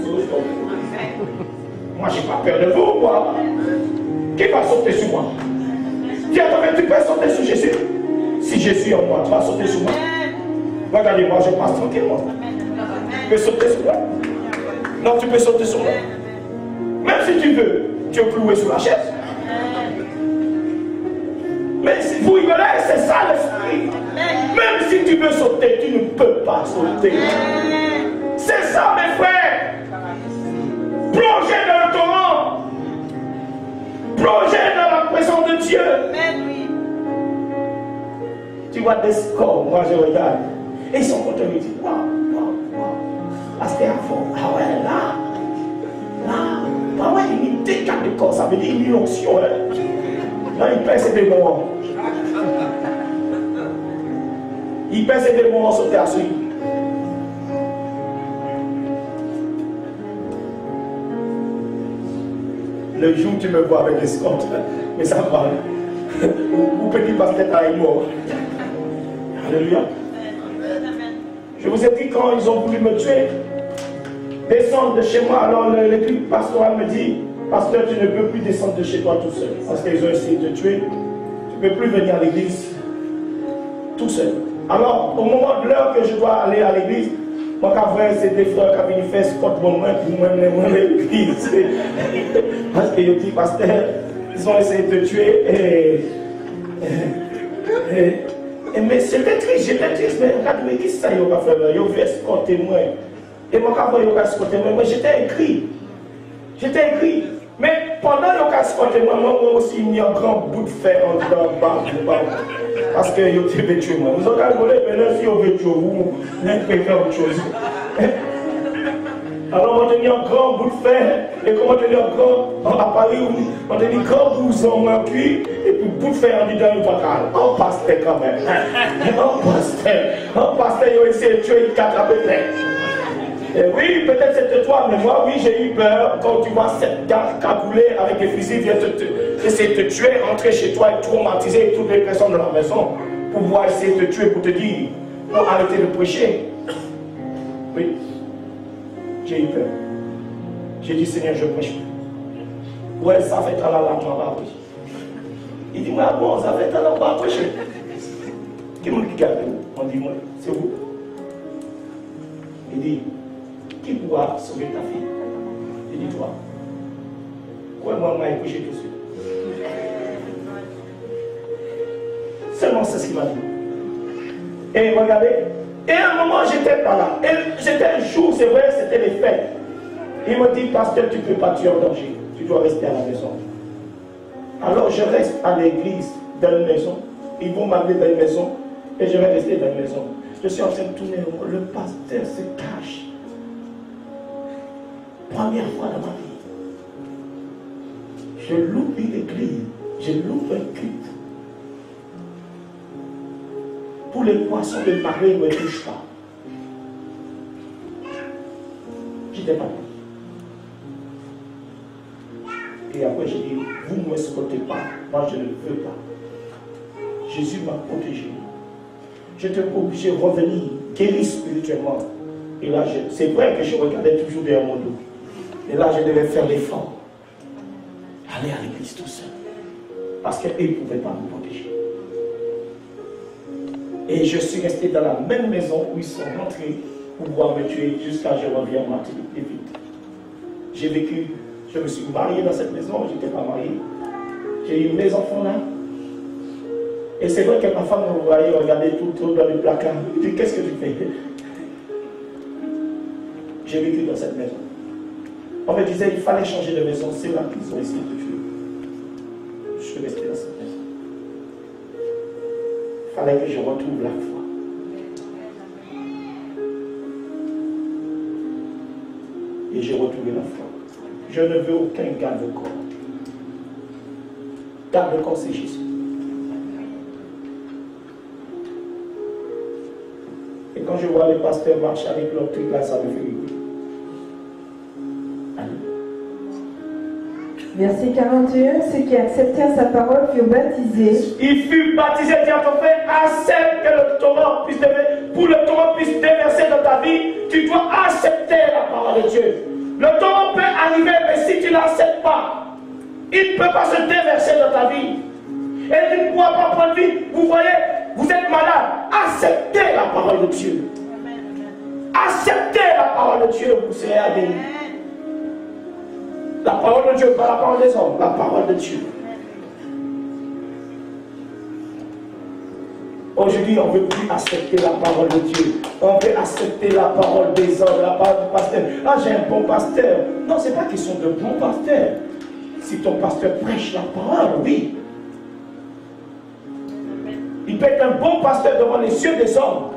Moi, je n'ai pas peur de vous, moi. Qui va sauter sur moi? Dis à toi, tu peux sauter sur Jésus. Si Jésus est en moi, tu vas sauter sur moi. Regardez-moi, je passe tranquillement. Tu peux sauter sur moi? Non, tu peux sauter sur moi. Même si tu veux, tu es cloué sous la chaise. Mais si vous rigolez, c'est ça l'esprit. Même si tu veux sauter, tu ne peux pas sauter. C'est ça, mes frères. Plongez dans le torrent. Plongez dans la présence de Dieu. Tu vois des scores, moi je regarde. Et ils sont contents, ils disent, waouh, waouh, waouh. Là, c'était à fond. Ah ouais, là. Ah ouais, il décale le corps, ça veut dire une onction. Là, il pèse ses démons. Il pèse ses démons en sauter à celui. Le jour où tu me vois avec l'escorte, mais ça va. Ou petit pasteur Taïmo. Alléluia. Je vous ai dit, quand ils ont voulu me tuer, descendre de chez moi, alors l'équipe pastorale me dit, pasteur, tu ne peux plus descendre de chez toi tout seul. Parce qu'ils ont essayé de te tuer. Tu ne peux plus venir à l'église tout seul. Alors, au moment de l'heure que je dois aller à l'église, moi, quand c'est des frères qui viennent faire sport pour moi l'église. Parce qu'ils dit, pasteur, ils ont essayé de te tuer mais c'était triste, mais regardez, qui ça y a fait? Ils ont escorté moi. Et moi, quand ils ont escorté moi, j'étais écrit. Mais pendant qu'ils ont escorté moi aussi, il y a un grand bout de fer en bas. Parce qu'ils ont tué moi. Vous avez volé, mais là, si on veut tuer vous, vous pouvez faire autre chose. Alors, on a mis un grand bout de fer, et comment on a mis un grand, à Paris, on a mis un grand blouson en cuir, et puis bout de fer en dedans, on pasteur quand même. Un pasteur, il a essayé de tuer 4 à peu près. Et oui, peut-être c'était toi, mais moi, oui, j'ai eu peur quand tu vois cette garde cagoulée avec des fusils vient essayer de te tuer, entrer chez toi et traumatiser toutes les personnes de la maison pour pouvoir essayer de te tuer, pour te dire, pour arrêter de prêcher. Oui. J'ai eu peur. J'ai dit, Seigneur, je ne prêche plus. Ouais, ça fait un an là, on va prêcher. Il dit, mais bon, ça fait un an, on va prêcher. Qui m'a dit, on dit, moi, c'est vous. Il dit, qui pourra sauver ta fille? Il dit, toi. Quoi, moi, je vais prêcher tout de suite. Seulement, c'est ce qu'il m'a dit. Et regardez, et à un moment, j'étais pas là. Et c'était un jour, c'est vrai, c'était les fêtes. Il me dit, pasteur, tu ne peux pas tuer en danger. Tu dois rester à la maison. Alors, je reste à l'église, dans une maison. Ils vont m'amener dans une maison. Et je vais rester dans une maison. Je suis en train de tourner. Le pasteur se cache. Première fois dans ma vie. Je loupe l'église. Je loupe un culte. Tous les poissons de marée ne me touchent pas. J'étais pas là. Et après, j'ai dit, vous ne m'escortez pas. Moi, je ne veux pas. Jésus m'a protégé. J'étais obligé de revenir, guéri spirituellement. Et là, c'est vrai que je regardais toujours derrière mon dos. Et là, je devais faire l'effort. Aller à l'église tout seul. Parce qu'ils ne pouvaient pas me protéger. Et je suis resté dans la même maison où ils sont rentrés pour pouvoir me tuer jusqu'à ce que je revienne en Martinique et vite. J'ai vécu, je me suis marié dans cette maison, je n'étais pas marié. J'ai eu mes enfants là. Et c'est vrai que ma femme me voyait regarder tout dans le placard. Elle dit, qu'est-ce que tu fais? J'ai vécu dans cette maison. On me disait, il fallait changer de maison. C'est là qu'ils ont essayé de tuer. Je suis resté dans cette maison. Il fallait que je retrouve la foi. Et j'ai retrouvé la foi. Je ne veux aucun garde-corps. Garde-corps, c'est Jésus. Et quand je vois les pasteurs marcher avec leur truc là, ça me fait rigoler. Verset 41, ceux qui acceptèrent sa parole furent baptisés. Il fut baptisé, dit à ton frère, accepte que le torrent puisse déverser. Pour le torrent puisse déverser dans ta vie, tu dois accepter la parole de Dieu. Le torrent peut arriver, mais si tu ne l'acceptes pas, il ne peut pas se déverser dans ta vie. Et tu ne pourras pas prendre vie. Vous voyez, vous êtes malade. Acceptez la parole de Dieu. Acceptez la parole de Dieu, vous serez bénis. La parole de Dieu, pas la parole des hommes, la parole de Dieu. Aujourd'hui, on ne veut plus accepter la parole de Dieu. On veut accepter la parole des hommes, la parole du pasteur. Ah, j'ai un bon pasteur. Non, ce n'est pas qu'ils sont de bons pasteurs. Si ton pasteur prêche la parole, oui. Il peut être un bon pasteur devant les yeux des hommes.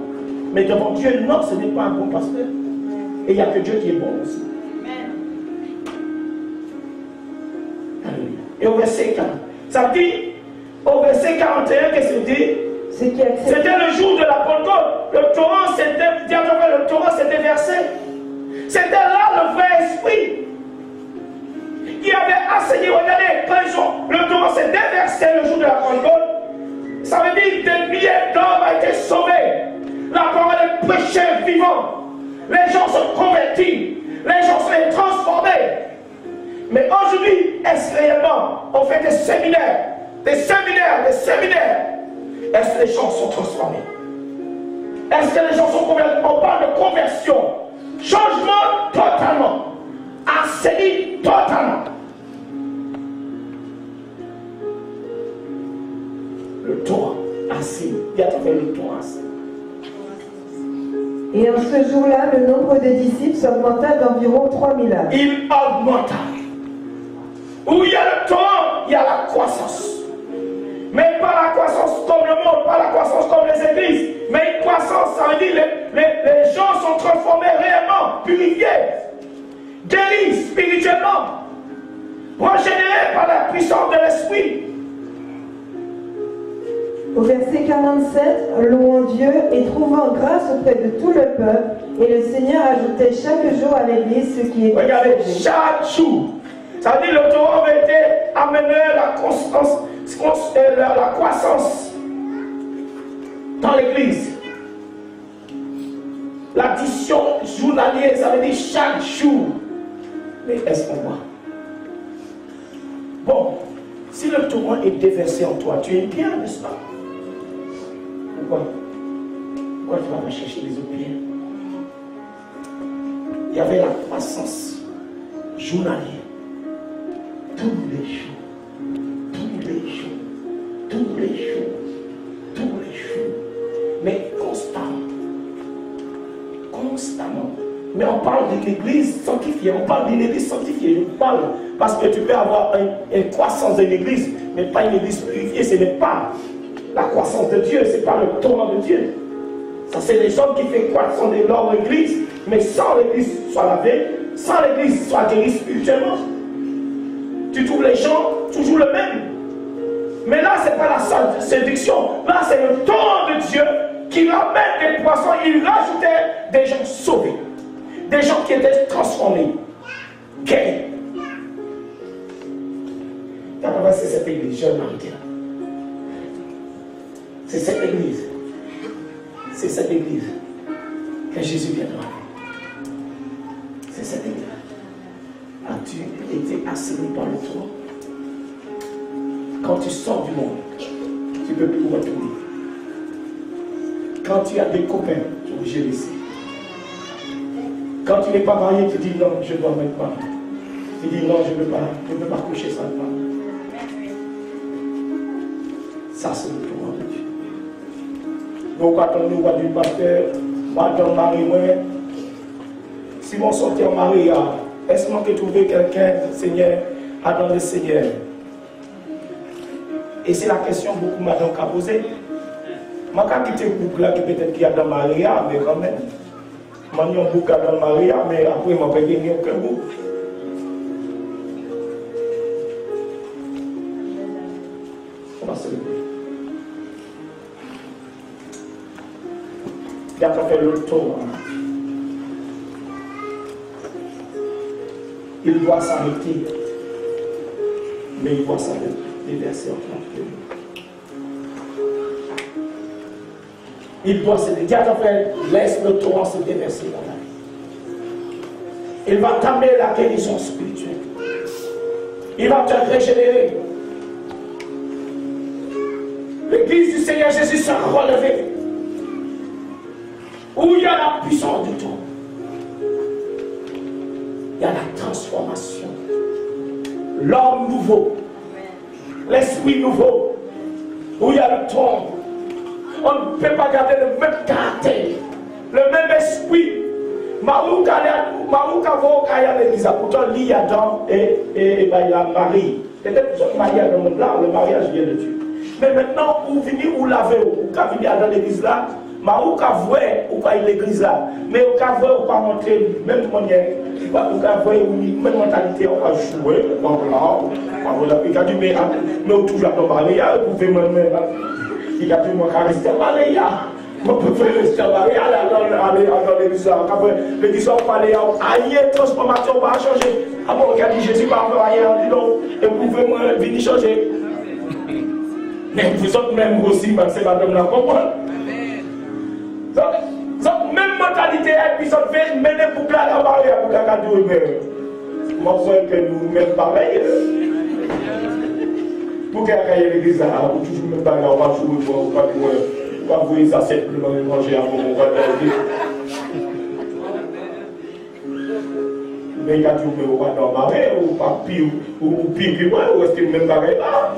Mais devant Dieu, non, ce n'est pas un bon pasteur. Et il n'y a que Dieu qui est bon aussi. Et au verset 40, ça dit, au verset 41, qu'est-ce qu'il dit? C'était le jour de la Pentecôte. Le torrent s'était versé. C'était là le vrai esprit qui avait enseigné. Regardez, quand le torrent s'est déversé le jour de la Pentecôte, on fait des séminaires. Est-ce que les gens sont transformés? Est-ce que les gens sont convertis? On parle de conversion. Changement totalement. Assaini totalement. Le toit assaini. Il y a trouvé le toit assaini. Et en ce jour-là, le nombre de disciples s'augmenta d'environ 3000 âmes. Il augmenta. Où il y a le temps, il y a la croissance. Mais pas la croissance comme le monde, pas la croissance comme les églises. Mais une croissance, ça veut dire les gens sont transformés réellement, purifiés, guéris spirituellement, régénérés par la puissance de l'esprit. Au verset 47, louant Dieu et trouvant grâce auprès de tout le peuple, et le Seigneur ajoutait chaque jour à l'église ce qui était. Regardez, chaque jour. Ça veut dire le Torah avait été amené la constance, la croissance dans l'église. L'addition journalière, ça veut dire chaque jour. Mais est-ce qu'on voit? Bon, si le Torah est déversé en toi, tu es bien, n'est-ce pas? Pourquoi tu vas chercher les autres biens? Il y avait la croissance journalière. Tous les jours. Mais constamment. Mais on parle de l'église sanctifiée. On parle d'une église sanctifiée. Je parle parce que tu peux avoir une croissance de l'église, mais pas une église purifiée. Ce n'est pas la croissance de Dieu, c'est pas le tournant de Dieu. Ça, c'est les hommes qui font croissance de leur église, mais sans l'église soit lavée, sans l'église soit guérie spirituellement. Tu trouves les gens toujours le même. Mais là, ce n'est pas la séduction. Là, c'est le tournant de Dieu qui ramène des poissons. Il rajoutait des gens sauvés, des gens qui étaient transformés, guéris. C'est cette église, je m'arrête là. C'est cette église que Jésus viendra. C'est cette église. As-tu été assaini par le toit? Quand tu sors du monde, tu ne peux plus retourner. Quand tu as des copains, tu es obligé de laisser. Quand tu n'es pas marié, tu dis non, je dois mettre pas. Tu dis non, je ne peux pas coucher sans femme. Ça, c'est le tour de Dieu. Donc, quand on nous voit du pasteur, madame Marie, si on sortit en mariage, est-ce qu'on peut trouver quelqu'un, Seigneur, dans le Seigneur? Et c'est la question que beaucoup m'ont posée. Je vais quitter le groupe là qui peut-être qui a dans Maria, mais quand même. Je vais un groupe dans Maria, mais après, je ne vais pas gagner aucun groupe. On va se lever. Il y a qu'à faire le tour. Il doit s'arrêter. Mais il doit s'arrêter. Déverser en tant que il doit se dire, laisse le torrent se déverser dans la vie. Il va t'amener la guérison spirituelle. Il va te régénérer. L'église du Seigneur Jésus sera relevée. Où il y a la puissance du temps. Il y a la transformation. L'homme nouveau. L'esprit nouveau. Où il y a le trône. On ne peut pas garder le même caractère, le même esprit. Marouka voka l'église, pourtant il y a Adam et il y a Marie. Peut-être que Marie dans le monde là, le mariage vient de Dieu. Mais maintenant, vous venez où laver, ou quand venez dans l'église là, Marouka voit ou pas l'église là, mais au cas où on va montrer même manière, au cas où même mentalité, on va jouer, on va là, mais toujours dans Maria, vous pouvez même. Il y a tout le monde qui reste à Maria. On peut faire rester à Maria, aller dans l'église. L'église va parler, aïe, transformation va changer. Ah bon, regardez, Jésus va faire rien, dis donc, et vous pouvez venir changer. Mais vous autres même aussi, c'est madame la comprendre. Donc, même mentalité, et puis ça fait mener pour plaire à Maria, pour qu'elle dise, mais moi, je crois que nous, même pareil. Pour qu'elle aille à l'église, ou toujours même pas, on va jouer, on va voir ça simplement manger avant, on va manger. Mais quand tu me vois dans ma main, ou pas pire, ou pire que moi, ou rester même pareil là.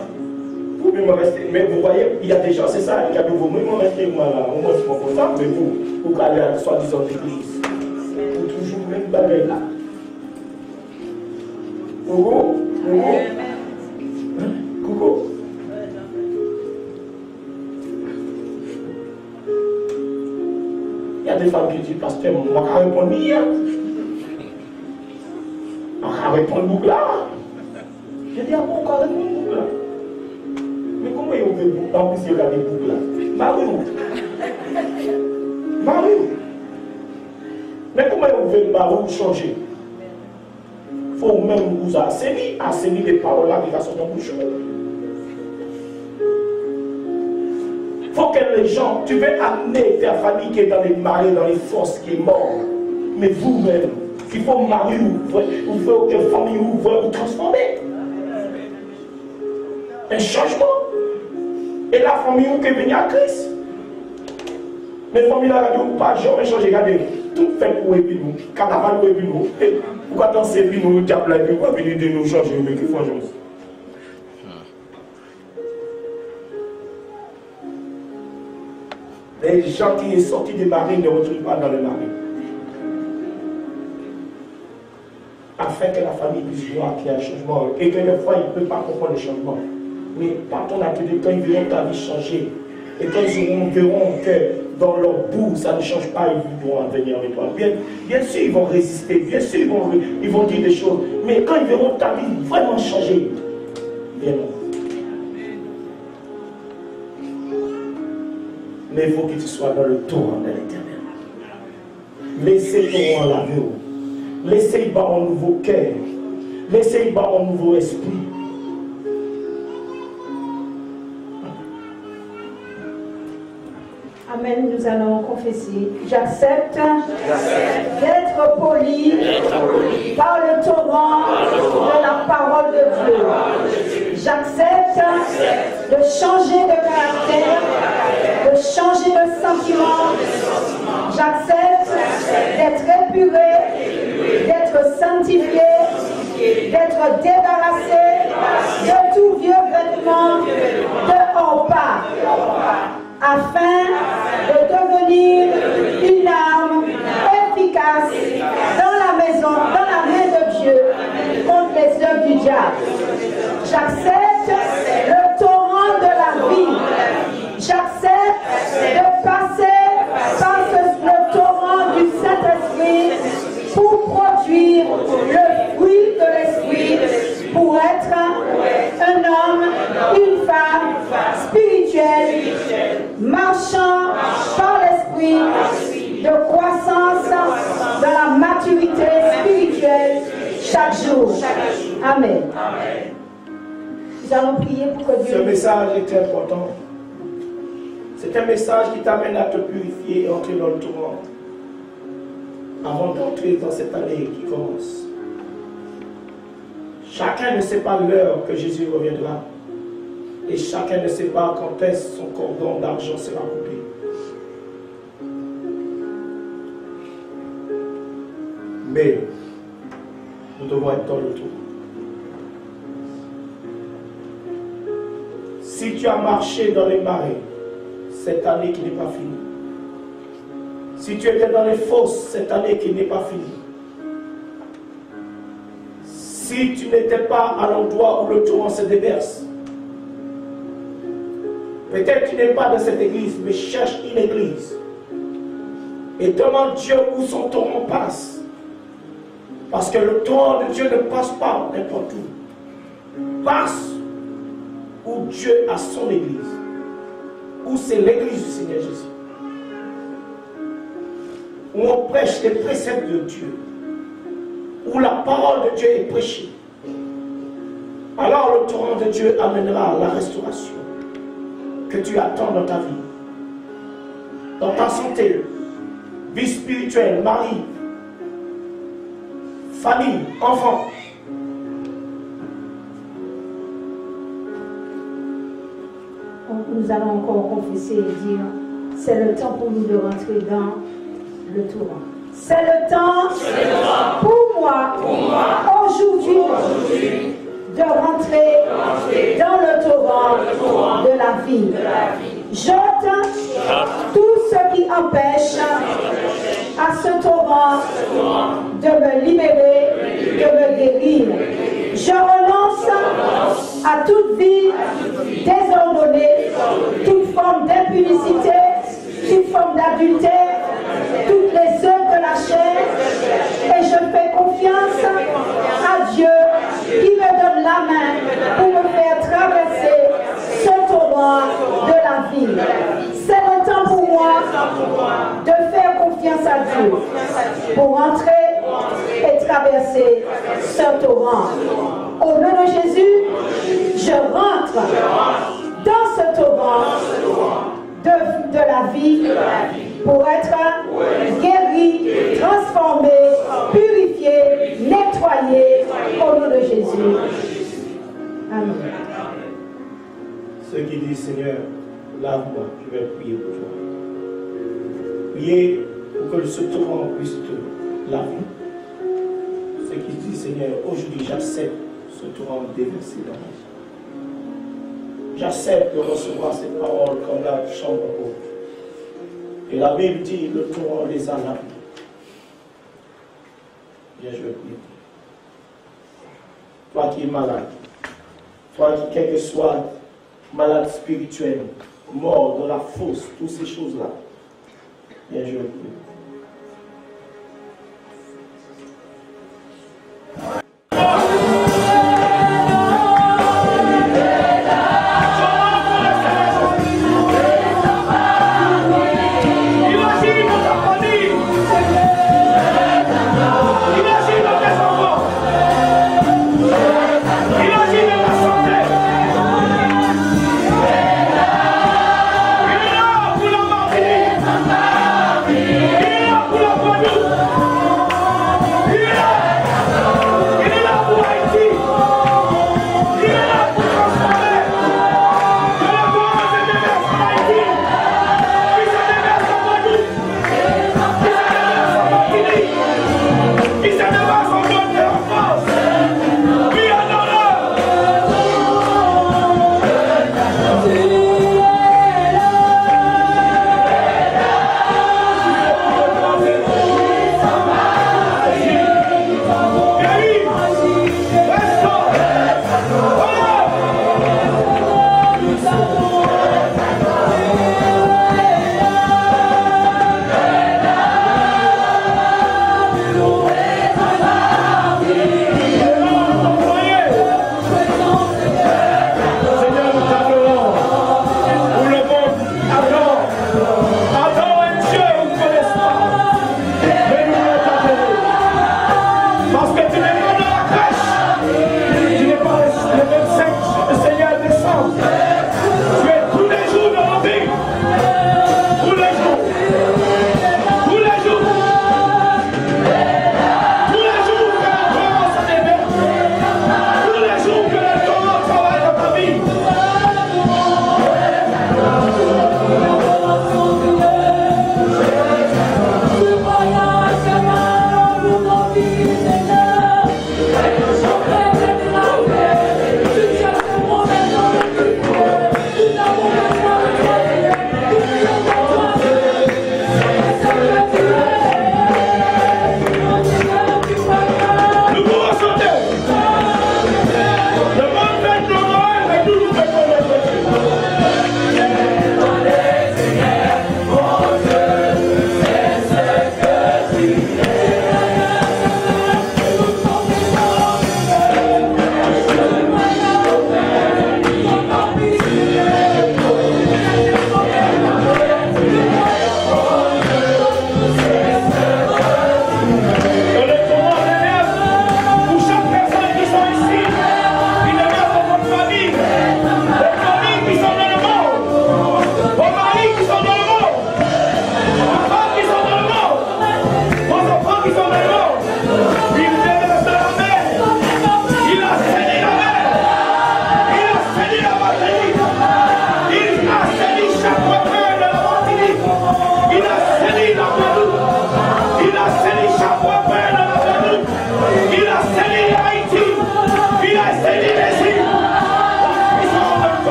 Vous même rester, mais vous voyez, il y a des gens, c'est ça, il y a de vous, moi, restez moi là, au moins c'est pas comme ça, mais vous allez à soi-disant l'église. Vous toujours même pareil là. Coucou? Coucou? Il y a des femmes qui disent, pasteur, moi, je vais répondre hier. On va répondre boucle là. Je dis, ah bon, on va répondre boucle là. Mais comment ils ont fait boucle là? En plus, il y a des boucles là. Marie. Mais comment ils ont fait Marie changer? Il faut même vous assainir les paroles là qui vont sortir dans bouche. Il faut que les gens, tu veux amener ta famille qui est dans les marées, dans les fosses, qui est morte. Mais vous-même, il faut marier ou que famille ou transformer. Un changement. Et la famille qui est venue à Christ. Mais la famille là, pas jamais changer. Regardez, tout fait pour nous. Carnaval pour nous. Pourquoi danser puis nous diable là, pourquoi venir de nous changer, mais qu'il faut changer. Les gens qui sont sortis des marines ne retrouvent pas dans les marines. Afin que la famille puisse voir qu'il y a un changement. Et que des fois, ils ne peuvent pas comprendre le changement. Mais par ton atelier, quand ils verront ta vie changer, et quand ils verront que dans leur bout, ça ne change pas, ils vont venir avec toi. Bien sûr, ils vont résister, bien sûr, ils vont dire des choses. Mais quand ils verront ta vie vraiment changer, viendront. Mais il faut que tu sois dans le torrent de l'Éternel. Laissez le torrent laver. Laissez-y bas un nouveau cœur. Laissez-y bas un nouveau esprit. Amen, nous allons confesser. J'accepte d'être poli par le torrent de la parole de Dieu. J'accepte de changer de caractère, de changer de sentiment. J'accepte d'être épuré, d'être sanctifié, d'être débarrassé de tout vieux vêtement de hors-pas, afin de devenir une arme efficace dans la main de Dieu contre les œuvres du diable. J'accepte le torrent de la vie. J'accepte de passer par le torrent du Saint-Esprit pour produire le fruit de l'Esprit, pour être un homme, une femme spirituelle, marchant par l'Esprit, de croissance dans la maturité spirituelle chaque jour. Amen. Nous allons prier pour que Dieu... Ce message est important. C'est un message qui t'amène à te purifier et entrer dans le torrent avant d'entrer dans cette année qui commence. Chacun ne sait pas l'heure que Jésus reviendra. Et chacun ne sait pas quand est-ce son cordon d'argent sera coupé. Mais nous devons être dans le tour. Si tu as marché dans les marées, cette année qui n'est pas finie. Si tu étais dans les fosses, cette année qui n'est pas finie. Si tu n'étais pas à l'endroit où le torrent se déverse, peut-être tu n'es pas dans cette église, mais cherche une église. Et demande Dieu où son torrent passe. Parce que le torrent de Dieu ne passe pas n'importe où. Passe où Dieu a son église. Où c'est l'église du Seigneur Jésus. Où on prêche les préceptes de Dieu. Où la parole de Dieu est prêchée. Alors le torrent de Dieu amènera la restauration que tu attends dans ta vie. Dans ta santé, vie spirituelle, mari, famille, enfants. nous allons encore confesser et dire, c'est le temps pour nous de rentrer dans le torrent. C'est le temps pour moi, aujourd'hui, de rentrer dans le torrent de la vie. J'ôte tout ce qui empêche à ce torrent de me libérer, de me guérir. Je renonce à toute vie désordonnée, toute forme d'impunicité, toute forme d'adultère, toutes les œuvres de la chair, et je fais confiance à Dieu qui me donne la main pour me faire traverser ce torrent de la vie. C'est le temps pour moi de faire confiance à Dieu pour entrer et traverser ce torrent. Au nom de Jésus, je rentre dans ce torrent de la vie pour être guéri, transformé, purifié, nettoyé au nom de Jésus. Amen. Ceux qui disent Seigneur, lave-moi, je vais prier pour toi. Priez pour que ce torrent puisse te laver. Ceux qui disent Seigneur, aujourd'hui j'accepte ce torrent déversé dans ma vie. J'accepte de recevoir cette parole comme la chambre haute. Et la Bible dit, le torrent les a lavés. Bien, je vais prier. Toi qui es malade, toi qui, quel que soit malade spirituel, mort, dans la fosse, toutes ces choses-là, bien, je vais prier. Yeah.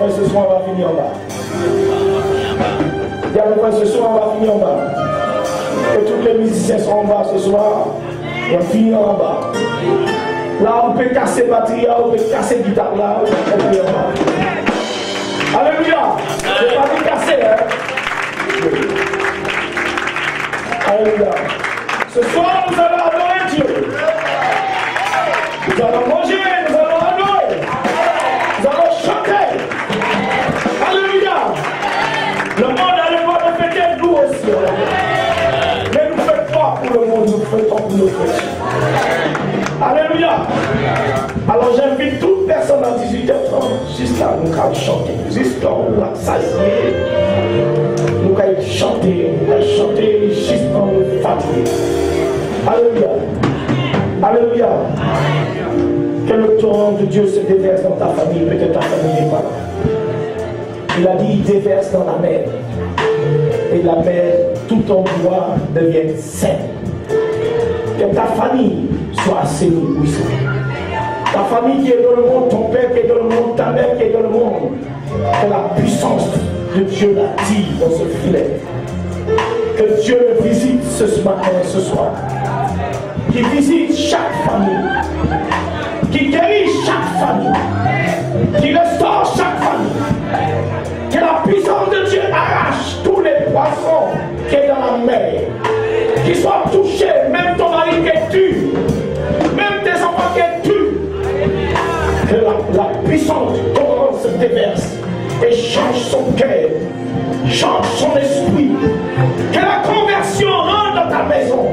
Ce soir, on va finir en bas. Ce soir, on va finir en bas. Et tous les musiciens sont en bas ce soir. On va finir en bas. Là, on peut casser batterie, on peut casser guitare là, on peut finir en bas. Alléluia. Je n'ai pas dit casser, hein. Alléluia. Ce soir, nous allons adorer Dieu. Nous allons manger, nous allons adorer. Nous allons chanter. Alléluia. Le monde a le droit de fêter, nous aussi. Mais nous ne faisons pas pour le monde, nous faisons pour nos chrétiens. Alléluia. Alors j'invite toute personne à 18h30 juste là, nous allons chanter. Juste là, nous allons s'asseoir. Nous allons chanter juste dans le fatigué. Alléluia. Alléluia. Que le torrent de Dieu se déverse dans ta famille, peut-être ta famille n'est pas là. Il a dit, il déverse dans la mer. Et la mer, tout endroit devient sain. Que ta famille soit assainie, oui. Ta famille qui est dans le monde, ton père qui est dans le monde, ta mère qui est dans le monde. Que la puissance de Dieu l'attire dans ce filet. Que Dieu le visite ce matin, ce soir. Qui visite chaque famille. Qui guérit chaque famille. Qui restaure chaque famille. Que la puissance de Dieu arrache tous les poissons qui sont dans la mer. Qui soient touchés, même ton mari qui est tué, même tes enfants qui est tué. Que la puissance du torrent se déverse et change son cœur, change son esprit. Que la conversion rentre dans ta maison.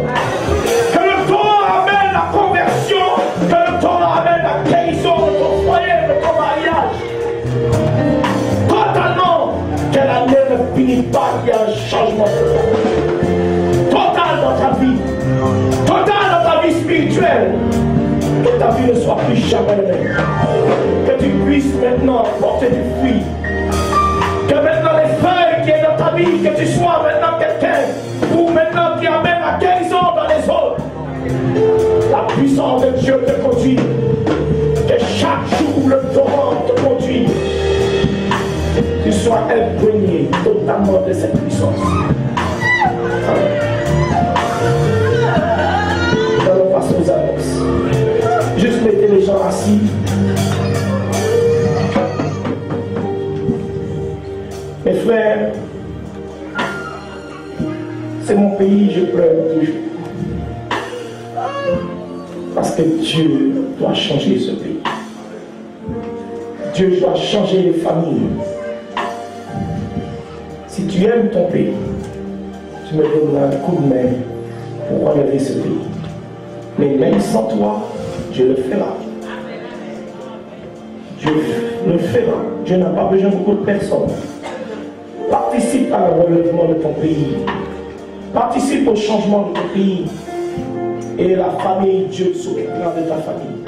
Que le torrent amène la conversion. Que le torrent amène la guérison de ton foyer, de ton mariage. Totalement. Que l'année ne finit pas, qu'il y a un changement total dans ta vie. Total dans ta vie spirituelle. Que ta vie ne soit plus jamais la même. Que tu puisses maintenant porter du fruit. Que maintenant les feuilles qui sont dans ta vie, que tu sois maintenant quelqu'un ou maintenant qui amène la guérison dans les autres. La puissance de Dieu te conduit. Que chaque jour le torrent te conduit. Tu sois imprégné totalement de cette puissance. Nous allons passer aux annonces. Juste mettez les gens assis. Mes frères, c'est mon pays, je pleure toujours. Parce que Dieu doit changer ce pays. Dieu doit changer les familles. Si tu aimes ton pays, tu me donneras un coup de main pour enlever ce pays. Mais même sans toi, Dieu le fera. Dieu le fera. Dieu n'a pas besoin de beaucoup de personnes. Participe à l'enlèvement de ton pays. Participe au changement de ton pays. Et la famille, Dieu s'occupera de ta famille.